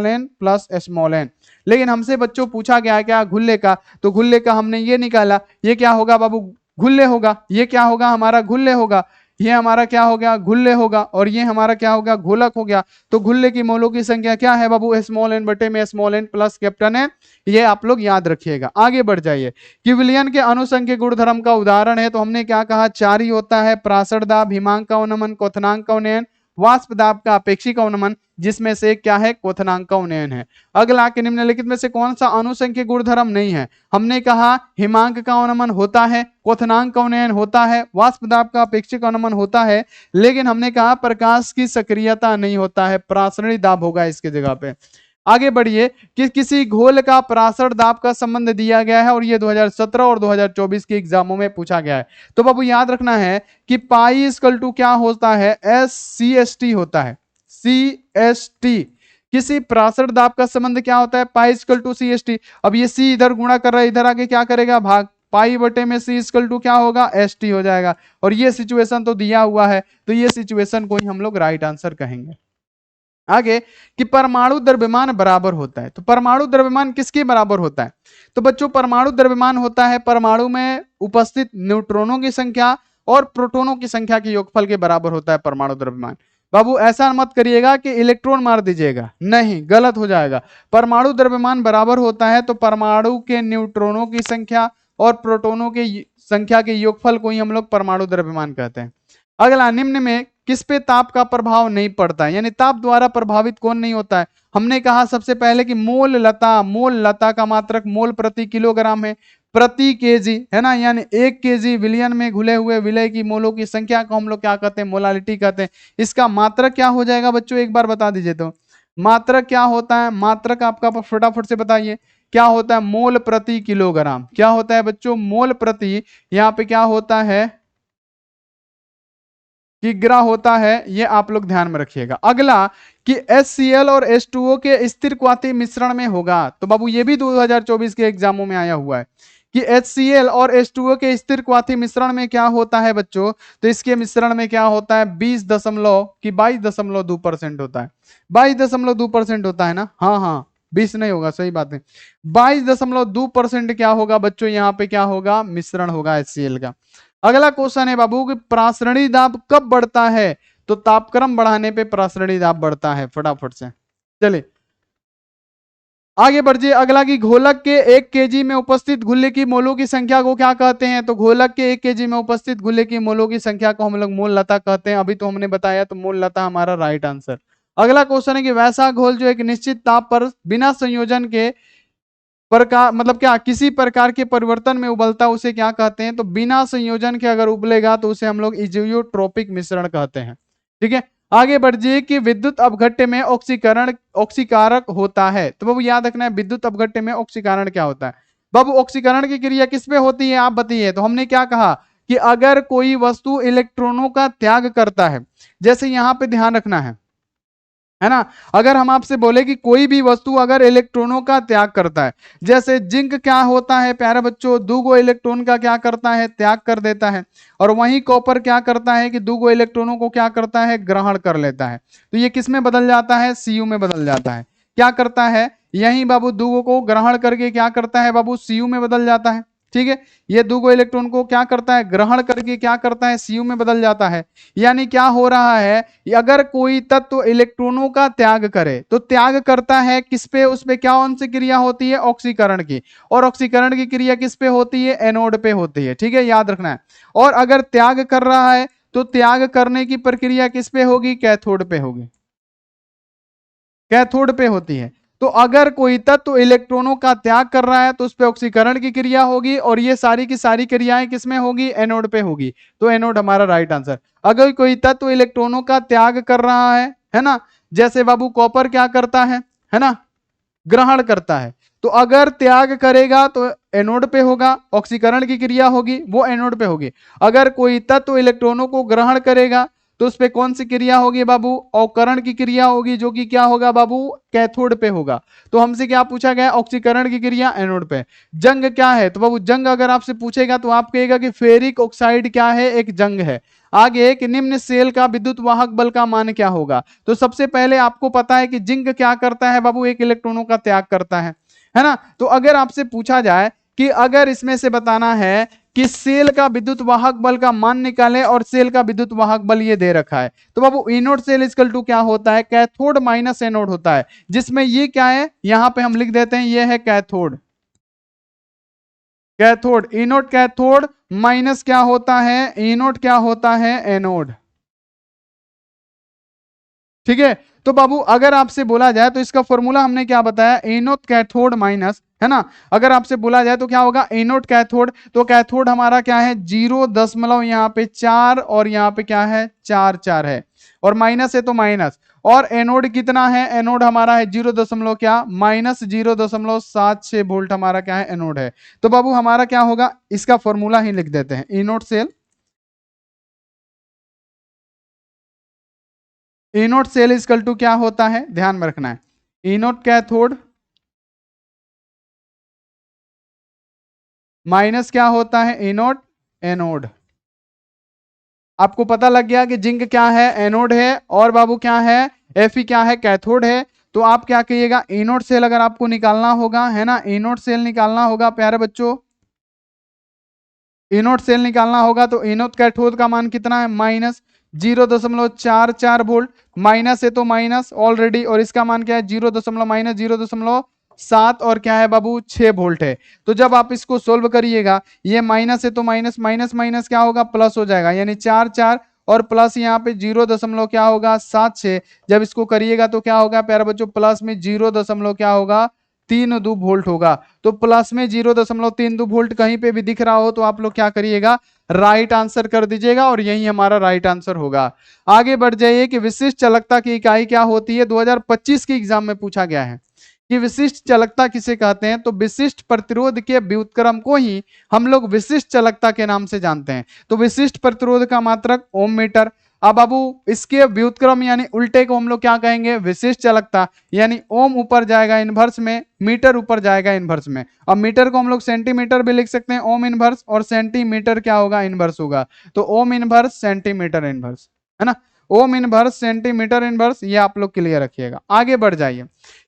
N plus small N. लेकिन हमसे बच्चों पूछा गया है क्या, घुल्ले का, तो घुल्ले का हमने ये निकाला, ये क्या होगा बाबू, घुल्ले होगा, ये क्या होगा हमारा, घुल्ले होगा, ये हमारा क्या हो गया, घुल्ले होगा और ये हमारा क्या हो गया, घोलक हो गया। तो घुल्ले की मोलों की संख्या क्या है बाबू, स्मॉल एन बटे में small N plus capital N. ये आप लोग याद रखिएगा। आगे बढ़ जाइए कि विलयन के अनुसंख्य गुणधर्म का उदाहरण है, तो हमने क्या कहा, चार ही होता है, प्रासर दाब, हिमांक का उन्नमन, क्वथनांक का उन्नयन, वाष्प दाब का अपेक्षिक अवनमन, जिसमें से क्या है, क्वथनांक का उन्नयन है। अगला कि निम्नलिखित में से कौन सा अनुसंख्य गुणधर्म नहीं है, हमने कहा हिमांक का अवनमन होता है, क्वथनांक का उन्नयन होता है, वाष्प दाब का अपेक्षिक अवनमन होता है, लेकिन हमने कहा प्रकाश की सक्रियता नहीं होता है, प्रासरणी दाब होगा इसके जगह पे। आगे बढ़िए कि किसी घोल का परासर दाब का संबंध दिया गया है और ये 2017 और 2024 के एग्जामों में पूछा गया है। तो बाबू याद रखना है कि पाई इक्वल टू क्या होता है, SCST होता है, CST। किसी परासर दाब का संबंध क्या होता है, पाई इक्वल टू CST। अब ये C इधर गुणा कर रहा है, इधर आगे क्या करेगा, भाग, पाई बटे में C इक्वल टू क्या होगा, ST हो जाएगा। और ये सिचुएशन तो दिया हुआ है, तो ये सिचुएशन को ही हम लोग राइट आंसर कहेंगे। आगे कि परमाणु द्रव्यमान बराबर होता है, तो परमाणु द्रव्यमान किसके बराबर होता है, तो बच्चों परमाणु द्रव्यमान होता है परमाणु में उपस्थित न्यूट्रॉनों की संख्या और प्रोटॉनों की संख्या के योगफल के बराबर होता है परमाणु द्रव्यमान। बाबू ऐसा मत करिएगा कि इलेक्ट्रॉन मार दीजिएगा, नहीं, गलत हो जाएगा। परमाणु द्रव्यमान बराबर होता है तो परमाणु के न्यूट्रॉनों की संख्या और प्रोटॉनों की संख्या के योगफल को ही हम लोग परमाणु द्रव्यमान कहते हैं। अगला, निम्न में किस पे ताप का प्रभाव नहीं पड़ता है, यानी ताप द्वारा प्रभावित कौन नहीं होता है, हमने कहा सबसे पहले कि मोल लता का मात्रक मोल प्रति किलोग्राम है, प्रति केजी है ना, यानी 1 केजी विलयन में घुले हुए विलय की मोलों की संख्या को हम लोग क्या कहते हैं, मोलालिटी कहते हैं। इसका मात्रक क्या हो जाएगा बच्चों, एक बार बता दीजिए तो मात्रक क्या होता है, मात्रक आपका फटाफट से बताइए क्या होता है, मोल प्रति किलोग्राम। क्या होता है बच्चों, मोल प्रति, यहाँ पे क्या होता है, किग्रा होता है, ये आप लोग ध्यान में रखिएगा। अगला कि HCl और H2O के स्थिर क्वाथी मिश्रण में होगा, तो बाबू ये भी 2024 के एग्जामों में आया हुआ है कि HCl और H2O के स्थिर क्वाथी मिश्रण में क्या होता है बच्चों, तो इसके मिश्रण में क्या होता है 22.2% होता है, 22.2% होता है ना, हाँ हाँ 20 नहीं होगा, सही बात है, 22.2% क्या होगा बच्चों, यहाँ पे क्या होगा, मिश्रण होगा HCl का। अगला क्वेश्चन है बाबू कि प्रासरणी दाब कब बढ़ता है, तो तापक्रम बढ़ाने पे प्रासरणी दाब बढ़ता है, फटाफट से चलिए आगे बढ़िए। अगला की घोलक के 1 केजी में उपस्थित घुल्ले की मोलों की संख्या को क्या कहते हैं, तो घोलक के 1 केजी में उपस्थित घुल्ले की मोलों की संख्या को हम लोग मोल लता कहते हैं, अभी तो हमने बताया, तो मोल लता हमारा राइट आंसर। अगला क्वेश्चन है कि वैसा घोल जो एक निश्चित ताप पर बिना संयोजन के प्रकार, मतलब क्या, किसी प्रकार के परिवर्तन में उबलता, उसे क्या कहते हैं, तो बिना संयोजन के अगर उबलेगा तो उसे हम लोग इजियोट्रोपिक मिश्रण कहते हैं। ठीक है, आगे बढ़िए कि विद्युत अपघट्य में ऑक्सीकारक होता है, तो बाबू याद रखना है विद्युत अपघट्य में ऑक्सीकरण क्या होता है। बाबू ऑक्सीकरण की क्रिया किसमें होती है आप बताइए, तो हमने क्या कहा कि अगर कोई वस्तु इलेक्ट्रॉनों का त्याग करता है, जैसे यहां पे ध्यान रखना है ना, अगर हम आपसे बोले कि कोई भी वस्तु अगर इलेक्ट्रॉनों का त्याग करता है, जैसे जिंक क्या होता है प्यारे बच्चों, 2 इलेक्ट्रॉन का क्या करता है, त्याग कर देता है, और वहीं कॉपर क्या करता है कि 2 इलेक्ट्रॉनों को क्या करता है, ग्रहण कर लेता है। तो ये किस में बदल जाता है, Cu में बदल जाता है। क्या करता है, यही बाबू 2 को ग्रहण करके क्या करता है बाबू, Cu में बदल जाता है। ठीक है, ये 2 इलेक्ट्रॉन को क्या करता है, ग्रहण करके क्या करता है, Cu में बदल जाता है। यानी क्या हो रहा है, अगर कोई तत्व इलेक्ट्रॉनों का त्याग करे तो त्याग करता है किस पे, उस पे क्या कौन सी क्रिया होती है, ऑक्सीकरण की, और ऑक्सीकरण की क्रिया किस पे होती है, एनोड पे होती है। ठीक है, याद रखना है। और अगर त्याग कर रहा है तो त्याग करने की प्रक्रिया किस पे होगी, कैथोड पे होगी, कैथोड पे होती है। तो अगर कोई तत्व इलेक्ट्रॉनों का त्याग कर रहा है तो उस पे ऑक्सीकरण की क्रिया होगी, और ये सारी की सारी क्रियाएं किसमें होगी, एनोड पे होगी, तो एनोड हमारा राइट आंसर। अगर कोई तत्व इलेक्ट्रॉनों का त्याग कर रहा है ना, जैसे बाबू कॉपर क्या करता है ना, ग्रहण करता है, तो अगर त्याग करेगा तो एनोड पे होगा, ऑक्सीकरण की क्रिया होगी वो एनोड पे होगी। अगर कोई तत्व इलेक्ट्रॉनों को ग्रहण करेगा तो उस पे कौन सी क्रिया होगी बाबू? अवकरण की क्रिया होगी, जो कि क्या होगा बाबू? कैथोड पे होगा। तो हमसे क्या पूछा गया? ऑक्सीकरण की क्रिया एनोड पे। जंग क्या है? तो बाबू जंग अगर आपसे पूछेगा तो आप कहेगा कि फेरिक ऑक्साइड क्या है? एक जंग है। आगे कि निम्न सेल का विद्युत वाहक बल का मान क्या होगा? तो सबसे पहले आपको पता है कि जिंक क्या करता है बाबू? एक इलेक्ट्रॉनों का त्याग करता है ना? तो अगर आपसे पूछा जाए कि अगर इसमें से बताना है कि सेल का विद्युत वाहक बल का मान निकालें और सेल का विद्युत वाहक बल ये दे रखा है, तो बाबू ई नोट सेल इक्वल टू क्या होता है? कैथोड माइनस एनोड होता है, जिसमें ये क्या है? यहां पे हम लिख देते हैं ये है कैथोड। कैथोड ई नोट कैथोड माइनस क्या होता है? ई नोट क्या होता है? एनोड। ठीक है। तो बाबू अगर आपसे बोला जाए तो इसका फॉर्मूला हमने क्या बताया? एनोड कैथोड माइनस, है ना? अगर आपसे बोला जाए तो क्या होगा? एनोड कैथोड, तो कैथोड हमारा क्या है? 0 यहाँ पे 4 और यहाँ पे क्या है? 4 है, और माइनस है तो माइनस। और एनोड कितना है? एनोड हमारा है 0 क्या? -0.76 वोल्ट हमारा क्या है? एनोड है। तो बाबू हमारा क्या होगा? इसका फॉर्मूला ही लिख देते हैं। Anode cell, anode cell equal to क्या होता है? ध्यान में रखना है, एनोड कैथोड माइनस क्या होता है? Anode anode. आपको पता लग गया कि जिंक क्या है? एनोड है, और बाबू क्या है? एफी क्या है? कैथोड है। तो आप क्या कहिएगा? एनोड सेल अगर आपको निकालना होगा, है ना, एनोड सेल निकालना होगा प्यारे बच्चों, एनोड सेल निकालना होगा तो एनोड कैथोड का मान कितना है? -0.44 वोल्ट। माइनस है तो माइनस ऑलरेडी, और इसका मान क्या है? 0.7 और क्या है बाबू? 6 वोल्ट है। तो जब आप इसको सोल्व करिएगा, ये माइनस है तो माइनस माइनस माइनस क्या होगा? प्लस हो जाएगा, यानी 4 और प्लस यहाँ पे 0 क्या होगा? 7 6। जब इसको करिएगा तो क्या होगा प्यारे बच्चों? प्लस में 0 क्या होगा? 3 2 वोल्ट होगा। तो प्लस में 0.32 वोल्ट कहीं पे भी दिख रहा हो तो आप लोग क्या करिएगा? राइट आंसर कर दीजिएगा, और यही हमारा राइट आंसर होगा। आगे बढ़ जाइए कि विशिष्ट चालकता की इकाई क्या होती है? 2025 के एग्जाम में पूछा गया है कि विशिष्ट चालकता किसे कहते हैं? तो विशिष्ट प्रतिरोध के व्युत्क्रम को ही हम लोग विशिष्ट चालकता के नाम से जानते हैं। तो विशिष्ट प्रतिरोध का मात्रक ओम मीटर। अब बाबू इसके व्युत्क्रम यानी उल्टे को हम लोग क्या कहेंगे? विशिष्ट चालकता। यानी ओम ऊपर जाएगा इनवर्स में, मीटर ऊपर जाएगा इनवर्स में। अब मीटर को हम लोग सेंटीमीटर भी लिख सकते हैं, ओम इनवर्स, और सेंटीमीटर क्या होगा? इनवर्स होगा। तो ओम इनवर्स सेंटीमीटर इनवर्स, है ना? ओम इनवर्स सेंटीमीटर इनवर्स, ये आप लोग क्लियर रखिएगा। आगे बढ़ जाइए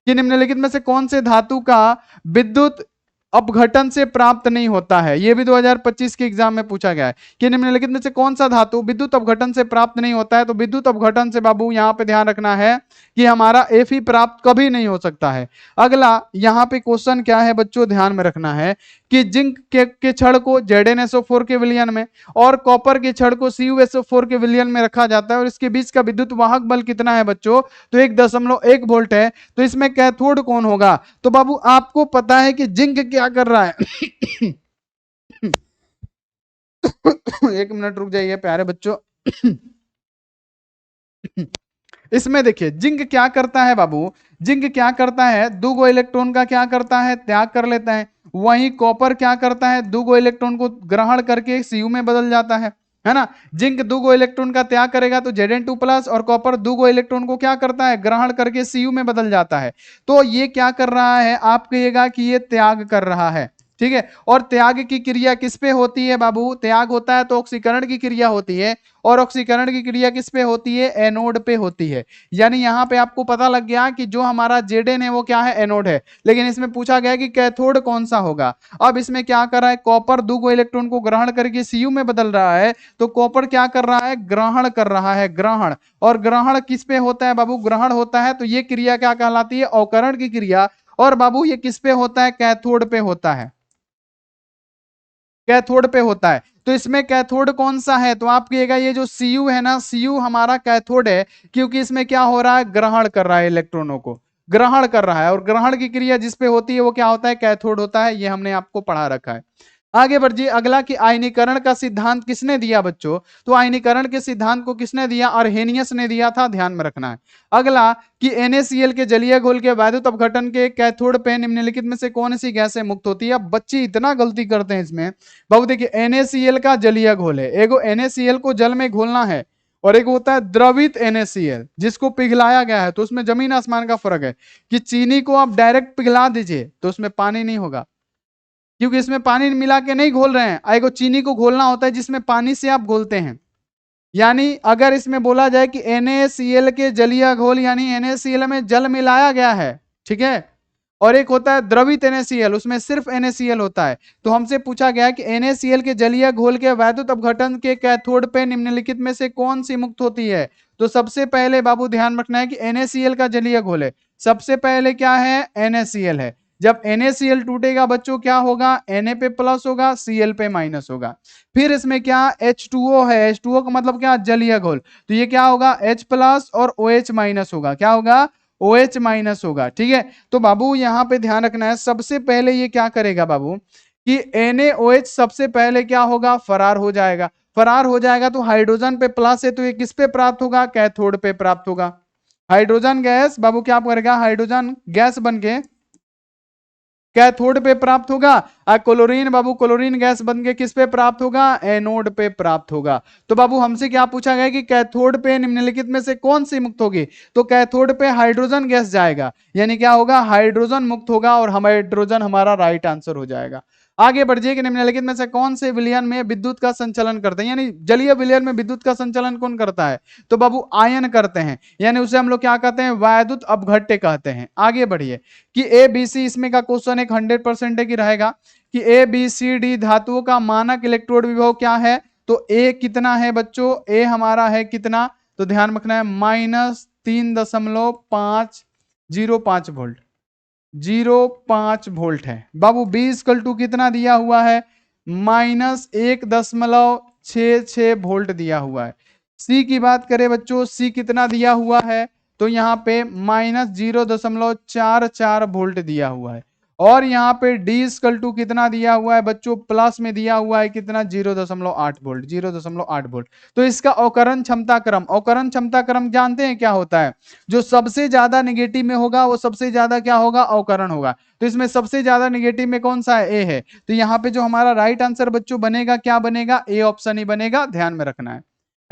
कि निम्नलिखित में से कौन से धातु का विद्युत अपघटन से प्राप्त नहीं होता है? यह भी 2025 के एग्जाम में पूछा गया है कि निम्नलिखित में से कौन सा धातु विद्युत अपघटन से प्राप्त नहीं होता है? तो विद्युत अपघटन से बाबू यहां पे ध्यान रखना है कि हमारा एफी प्राप्त कभी नहीं हो सकता है। अगला यहां पे क्वेश्चन क्या है बच्चों? ध्यान में रखना है कि जिंक के छड़ को ZnSO4 के विलयन में और कॉपर के छड़ को CuSO4 के विलयन में रखा जाता है, और इसके बीच का विद्युत वाहक बल कितना है बच्चों? तो 1.1 वोल्ट है। तो इसमें कैथोड कौन होगा? तो बाबू आपको पता है कि जिंक क्या कर रहा है? एक मिनट रुक जाइए प्यारे बच्चों। इसमें देखिए जिंक क्या करता है बाबू? जिंक क्या करता है? दो गो इलेक्ट्रॉन का क्या करता है? त्याग कर लेता है। वहीं कॉपर क्या करता है? दो गो इलेक्ट्रॉन को ग्रहण करके Cu में बदल जाता है ना? जिंक दो गो इलेक्ट्रॉन का त्याग करेगा तो Zn2+, और कॉपर दो गो इलेक्ट्रॉन को क्या करता है? ग्रहण करके Cu में बदल जाता है। तो ये क्या कर रहा है? आप कहिएगा कि ये त्याग कर रहा है। ठीक है। और त्याग की क्रिया किस पे होती है बाबू? त्याग होता है तो ऑक्सीकरण की क्रिया होती है, और ऑक्सीकरण की क्रिया किस पे होती है? एनोड पे होती है। यानी यहां पे आपको पता लग गया कि जो हमारा Zn है वो क्या है? एनोड है। लेकिन इसमें पूछा गया कि कैथोड कौन सा होगा। अब इसमें क्या कर रहा है? कॉपर दो गो इलेक्ट्रॉन को ग्रहण करके Cu में बदल रहा है, तो कॉपर क्या कर रहा है? ग्रहण कर रहा है, ग्रहण। और ग्रहण किस पे होता है बाबू? ग्रहण होता है, तो ये क्रिया क्या कहलाती है? अवकरण की क्रिया। और बाबू ये किस पे होता है? कैथोड पे होता है, कैथोड पे होता है। तो इसमें कैथोड कौन सा है? तो आप कहिएगा ये जो Cu है ना, Cu हमारा कैथोड है, क्योंकि इसमें क्या हो रहा है? ग्रहण कर रहा है, इलेक्ट्रॉनों को ग्रहण कर रहा है, और ग्रहण की क्रिया जिस पे होती है वो क्या होता है? कैथोड होता है। ये हमने आपको पढ़ा रखा है। आगे बढ़िए। अगला कि आयनीकरण का सिद्धांत किसने दिया बच्चों? तो आयनीकरण के सिद्धांत को किसने दिया? अर्हेनियस ने दिया था, ध्यान में रखना है। अगला कि NaCl के जलीय घोल के वैद्युत अपघटन के कैथोड पे निम्नलिखित में से कौन सी गैसें मुक्त होती है? बच्चे इतना गलती करते हैं इसमें। बाबू देखिए NaCl का जलीय घोल है, एगो NaCl को जल में घोलना है, और एक होता है द्रवित NaCl जिसको पिघलाया गया है, तो उसमें जमीन आसमान का फर्क है कि चीनी को आप डायरेक्ट पिघला दीजिए तो उसमें पानी नहीं होगा, क्योंकि इसमें पानी मिला के नहीं घोल रहे हैं। एगो चीनी को घोलना होता है जिसमें पानी से आप घोलते हैं। यानी अगर इसमें बोला जाए कि NaCl के जलीय घोल यानी NaCl में जल मिलाया गया है, ठीक है, और एक होता है द्रवित NaCl उसमें सिर्फ NaCl होता है, तो हमसे पूछा गया कि NaCl के जलीय घोल के वैद्युत अपघटन के कैथोड पे निम्नलिखित में से कौन सी मुक्त होती है। तो सबसे पहले बाबू ध्यान रखना है कि NaCl का जलीय घोल है, सबसे पहले क्या है NaCl है। जब NaCl टूटेगा बच्चों क्या होगा, Na पे प्लस होगा, Cl पे माइनस होगा। फिर इसमें क्या H2O है, H2O का मतलब क्या जलीय घोल, तो ये क्या होगा H प्लस और OH माइनस होगा, क्या होगा OH माइनस होगा, ठीक है। तो बाबू यहाँ पे ध्यान रखना है, सबसे पहले ये क्या करेगा बाबू कि NaOH सबसे पहले क्या होगा फरार हो जाएगा, फरार हो जाएगा तो हाइड्रोजन पे प्लस है तो ये किस पे प्राप्त होगा, कैथोड पे प्राप्त होगा। हाइड्रोजन गैस बाबू क्या करेगा, हाइड्रोजन गैस बन के कैथोड पे प्राप्त होगा, और क्लोरीन बाबू क्लोरीन गैस बन के किस पे प्राप्त होगा, एनोड पे प्राप्त होगा। तो बाबू हमसे क्या पूछा गया कि कैथोड पे निम्नलिखित में से कौन सी मुक्त होगी, तो कैथोड पे हाइड्रोजन गैस जाएगा, यानी क्या होगा हाइड्रोजन मुक्त होगा, और हम हाइड्रोजन हमारा राइट आंसर हो जाएगा। आगे बढ़िए कि निम्नलिखित में से कौन से विलयन में विद्युत का संचलन करते हैं, यानी जलीय विलयन में विद्युत का संचलन कौन करता है, तो बाबू आयन करते हैं, यानी उसे हम लोग क्या कहते हैं वैद्युत अपघट्य कहते हैं। आगे बढ़िए कि ABC इसमें का क्वेश्चन एक 100% की रहेगा कि ABCD धातुओं का मानक इलेक्ट्रोड विभव क्या है, तो A कितना है बच्चों, A हमारा है कितना, तो ध्यान रखना है -3.505 वोल्ट, 0.5 वोल्ट है। बाबू B इक्वल टू कितना दिया हुआ है, -1.66 वोल्ट दिया हुआ है। C की बात करें बच्चों, C कितना दिया हुआ है, तो यहाँ पे -0.44 वोल्ट दिया हुआ है, और यहाँ पे D इक्वल टू कितना दिया हुआ है बच्चों, प्लस में दिया हुआ है कितना 0.8 वोल्ट, 0.8 वोल्ट। तो इसका अवकरण क्षमता क्रम, अवकरण क्षमता क्रम जानते हैं क्या होता है, जो सबसे ज्यादा नेगेटिव में होगा वो सबसे ज्यादा क्या होगा अवकरण होगा। तो इसमें सबसे ज्यादा नेगेटिव में कौन सा है, ए है, तो यहाँ पे जो हमारा राइट आंसर बच्चों बनेगा क्या बनेगा, ए ऑप्शन ही बनेगा, ध्यान में रखना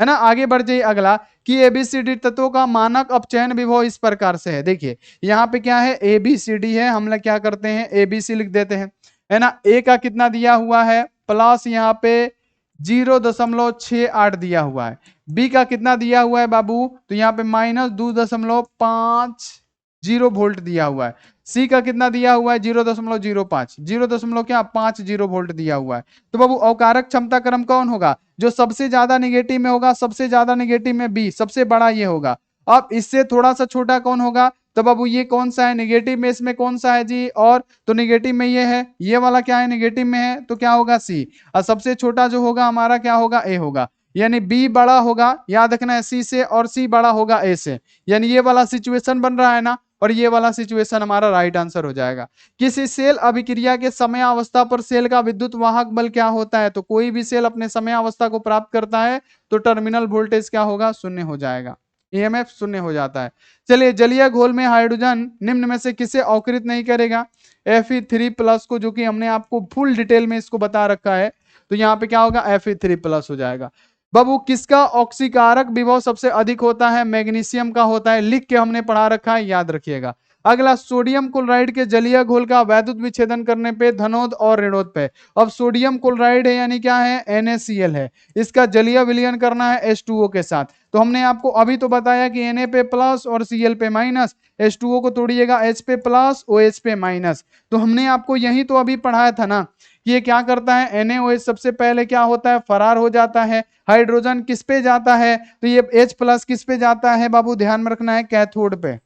है ना। आगे बढ़ जाइए अगला कि एबीसीडी तत्वों का मानक अपचयन विभव इस प्रकार से है। देखिए यहाँ पे क्या है एबीसीडी है, हम लोग क्या करते हैं एबीसी लिख देते हैं, है ना। ए का कितना दिया हुआ है प्लस यहाँ पे 0.68 दिया हुआ है, बी का कितना दिया हुआ है बाबू, तो यहाँ पे -2.50 वोल्ट दिया हुआ है, सी का कितना दिया हुआ है 0.05, 0.50 वोल्ट दिया हुआ है। तो बाबू अवकारक क्षमता क्रम कौन होगा, जो सबसे ज्यादा निगेटिव में होगा, सबसे ज्यादा निगेटिव में बी, सबसे बड़ा ये होगा। अब इससे थोड़ा सा छोटा कौन होगा, तो बाबू ये कौन सा है निगेटिव में, इसमें कौन सा है जी, और तो निगेटिव में ये है, ये वाला क्या है निगेटिव में है, तो क्या होगा सी, और सबसे छोटा जो होगा हमारा क्या होगा ए होगा, यानी बी बड़ा होगा, याद रखना है सी से, और सी बड़ा होगा ए से, यानी ये वाला सिचुएशन बन रहा है ना, और ये वाला सिचुएशन हमारा राइट आंसर हो जाएगा। किसी सेल अभिक्रिया के समयावस्था पर सेल का विद्युत वाहक बल क्या होता है, तो कोई भी सेल अपने समयावस्था को प्राप्त करता है तो टर्मिनल वोल्टेज क्या होगा शून्य हो जाएगा, ईएमएफ शून्य हो जाता है। चलिए जलीय घोल में हाइड्रोजन निम्न में से किसे अवकृत नहीं करेगा, Fe3+ को, जो कि हमने आपको फुल डिटेल में इसको बता रखा है, तो यहाँ पे क्या होगा Fe3+ हो जाएगा। बाबू किसका ऑक्सीकारक विभव सबसे अधिक होता है, मैग्नीशियम का होता है, लिख के हमने पढ़ा रखा है याद रखिएगा। अगला सोडियम क्लोराइड के जलीय घोल का वैद्युत विच्छेदन करने पे धनोद और ऋणोद पे, अब सोडियम क्लोराइड है यानी क्या है NaCl है, इसका जलीय विलयन करना है H2O के साथ, तो हमने आपको अभी तो बताया कि Na पे प्लस और Cl पे माइनस, H2O को तोड़िएगा H पे प्लस OH पे माइनस, तो हमने आपको यही तो अभी पढ़ाया था ना कि ये क्या करता है NaOH सबसे पहले क्या होता है फरार हो जाता है, हाइड्रोजन किस पे जाता है, तो ये H+ किस पे जाता है बाबू ध्यान में रखना है कैथोड पे,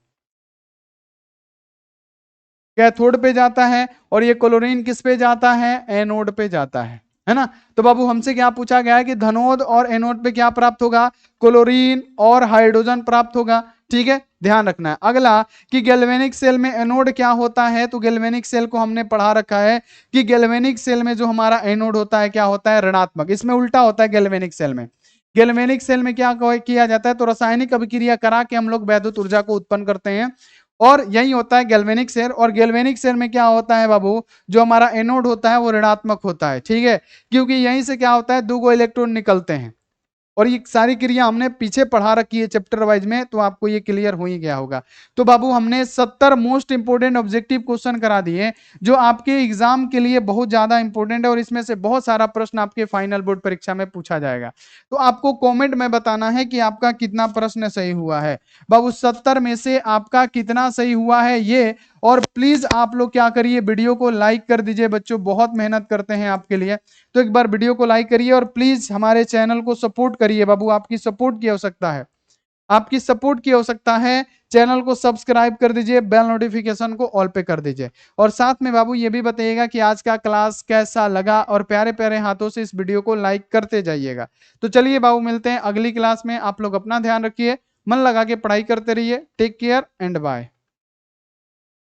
कैथोड पे जाता है, और ये क्लोरीन किस पे जाता है एनोड पे जाता है ना। तो बाबू हमसे क्या पूछा गया है कि धनोद और एनोड पे क्या प्राप्त होगा, क्लोरीन और हाइड्रोजन प्राप्त होगा, ठीक है ध्यान रखना है। अगला कि गैल्वेनिक सेल में एनोड क्या होता है, तो गैल्वेनिक सेल को हमने पढ़ा रखा है कि गैल्वेनिक सेल में जो हमारा एनोड होता है क्या होता है ऋणात्मक, इसमें उल्टा होता है गैल्वेनिक सेल में। गैल्वेनिक सेल में क्या किया जाता है, तो रासायनिक अभिक्रिया करा के हम लोग वैद्युत ऊर्जा को उत्पन्न करते हैं, और यही होता है गैल्वेनिक सेल। और गैल्वेनिक सेल में क्या होता है बाबू, जो हमारा एनोड होता है वो ऋणात्मक होता है, ठीक है, क्योंकि यहीं से क्या होता है दो इलेक्ट्रॉन निकलते हैं, और ये सारी क्रिया हमने पीछे पढ़ा रखी है चैप्टर वाइज में, तो आपको ये क्लियर हो ही गया होगा। तो बाबू हमने 70 मोस्ट इंपोर्टेंट ऑब्जेक्टिव क्वेश्चन करा दिए जो आपके एग्जाम के लिए बहुत ज्यादा इंपॉर्टेंट है और इसमें से बहुत सारा प्रश्न आपके फाइनल बोर्ड परीक्षा में पूछा जाएगा। तो आपको कमेंट में बताना है कि आपका कितना प्रश्न सही हुआ है। बाबू 70 में से आपका कितना सही हुआ है ये, और प्लीज आप लोग क्या करिए, वीडियो को लाइक कर दीजिए बच्चों, बहुत मेहनत करते हैं आपके लिए। तो एक बार वीडियो को लाइक करिए और प्लीज हमारे चैनल को सपोर्ट करिए बाबू, आपकी सपोर्ट की आवश्यकता है, आपकी सपोर्ट की आवश्यकता है। चैनल को सब्सक्राइब कर दीजिए, बेल नोटिफिकेशन को ऑल पे कर दीजिए, और साथ में बाबू ये भी बताइएगा कि आज का क्लास कैसा लगा, और प्यारे प्यारे हाथों से इस वीडियो को लाइक करते जाइएगा। तो चलिए बाबू मिलते हैं अगली क्लास में, आप लोग अपना ध्यान रखिए, मन लगा के पढ़ाई करते रहिए। Take care and bye.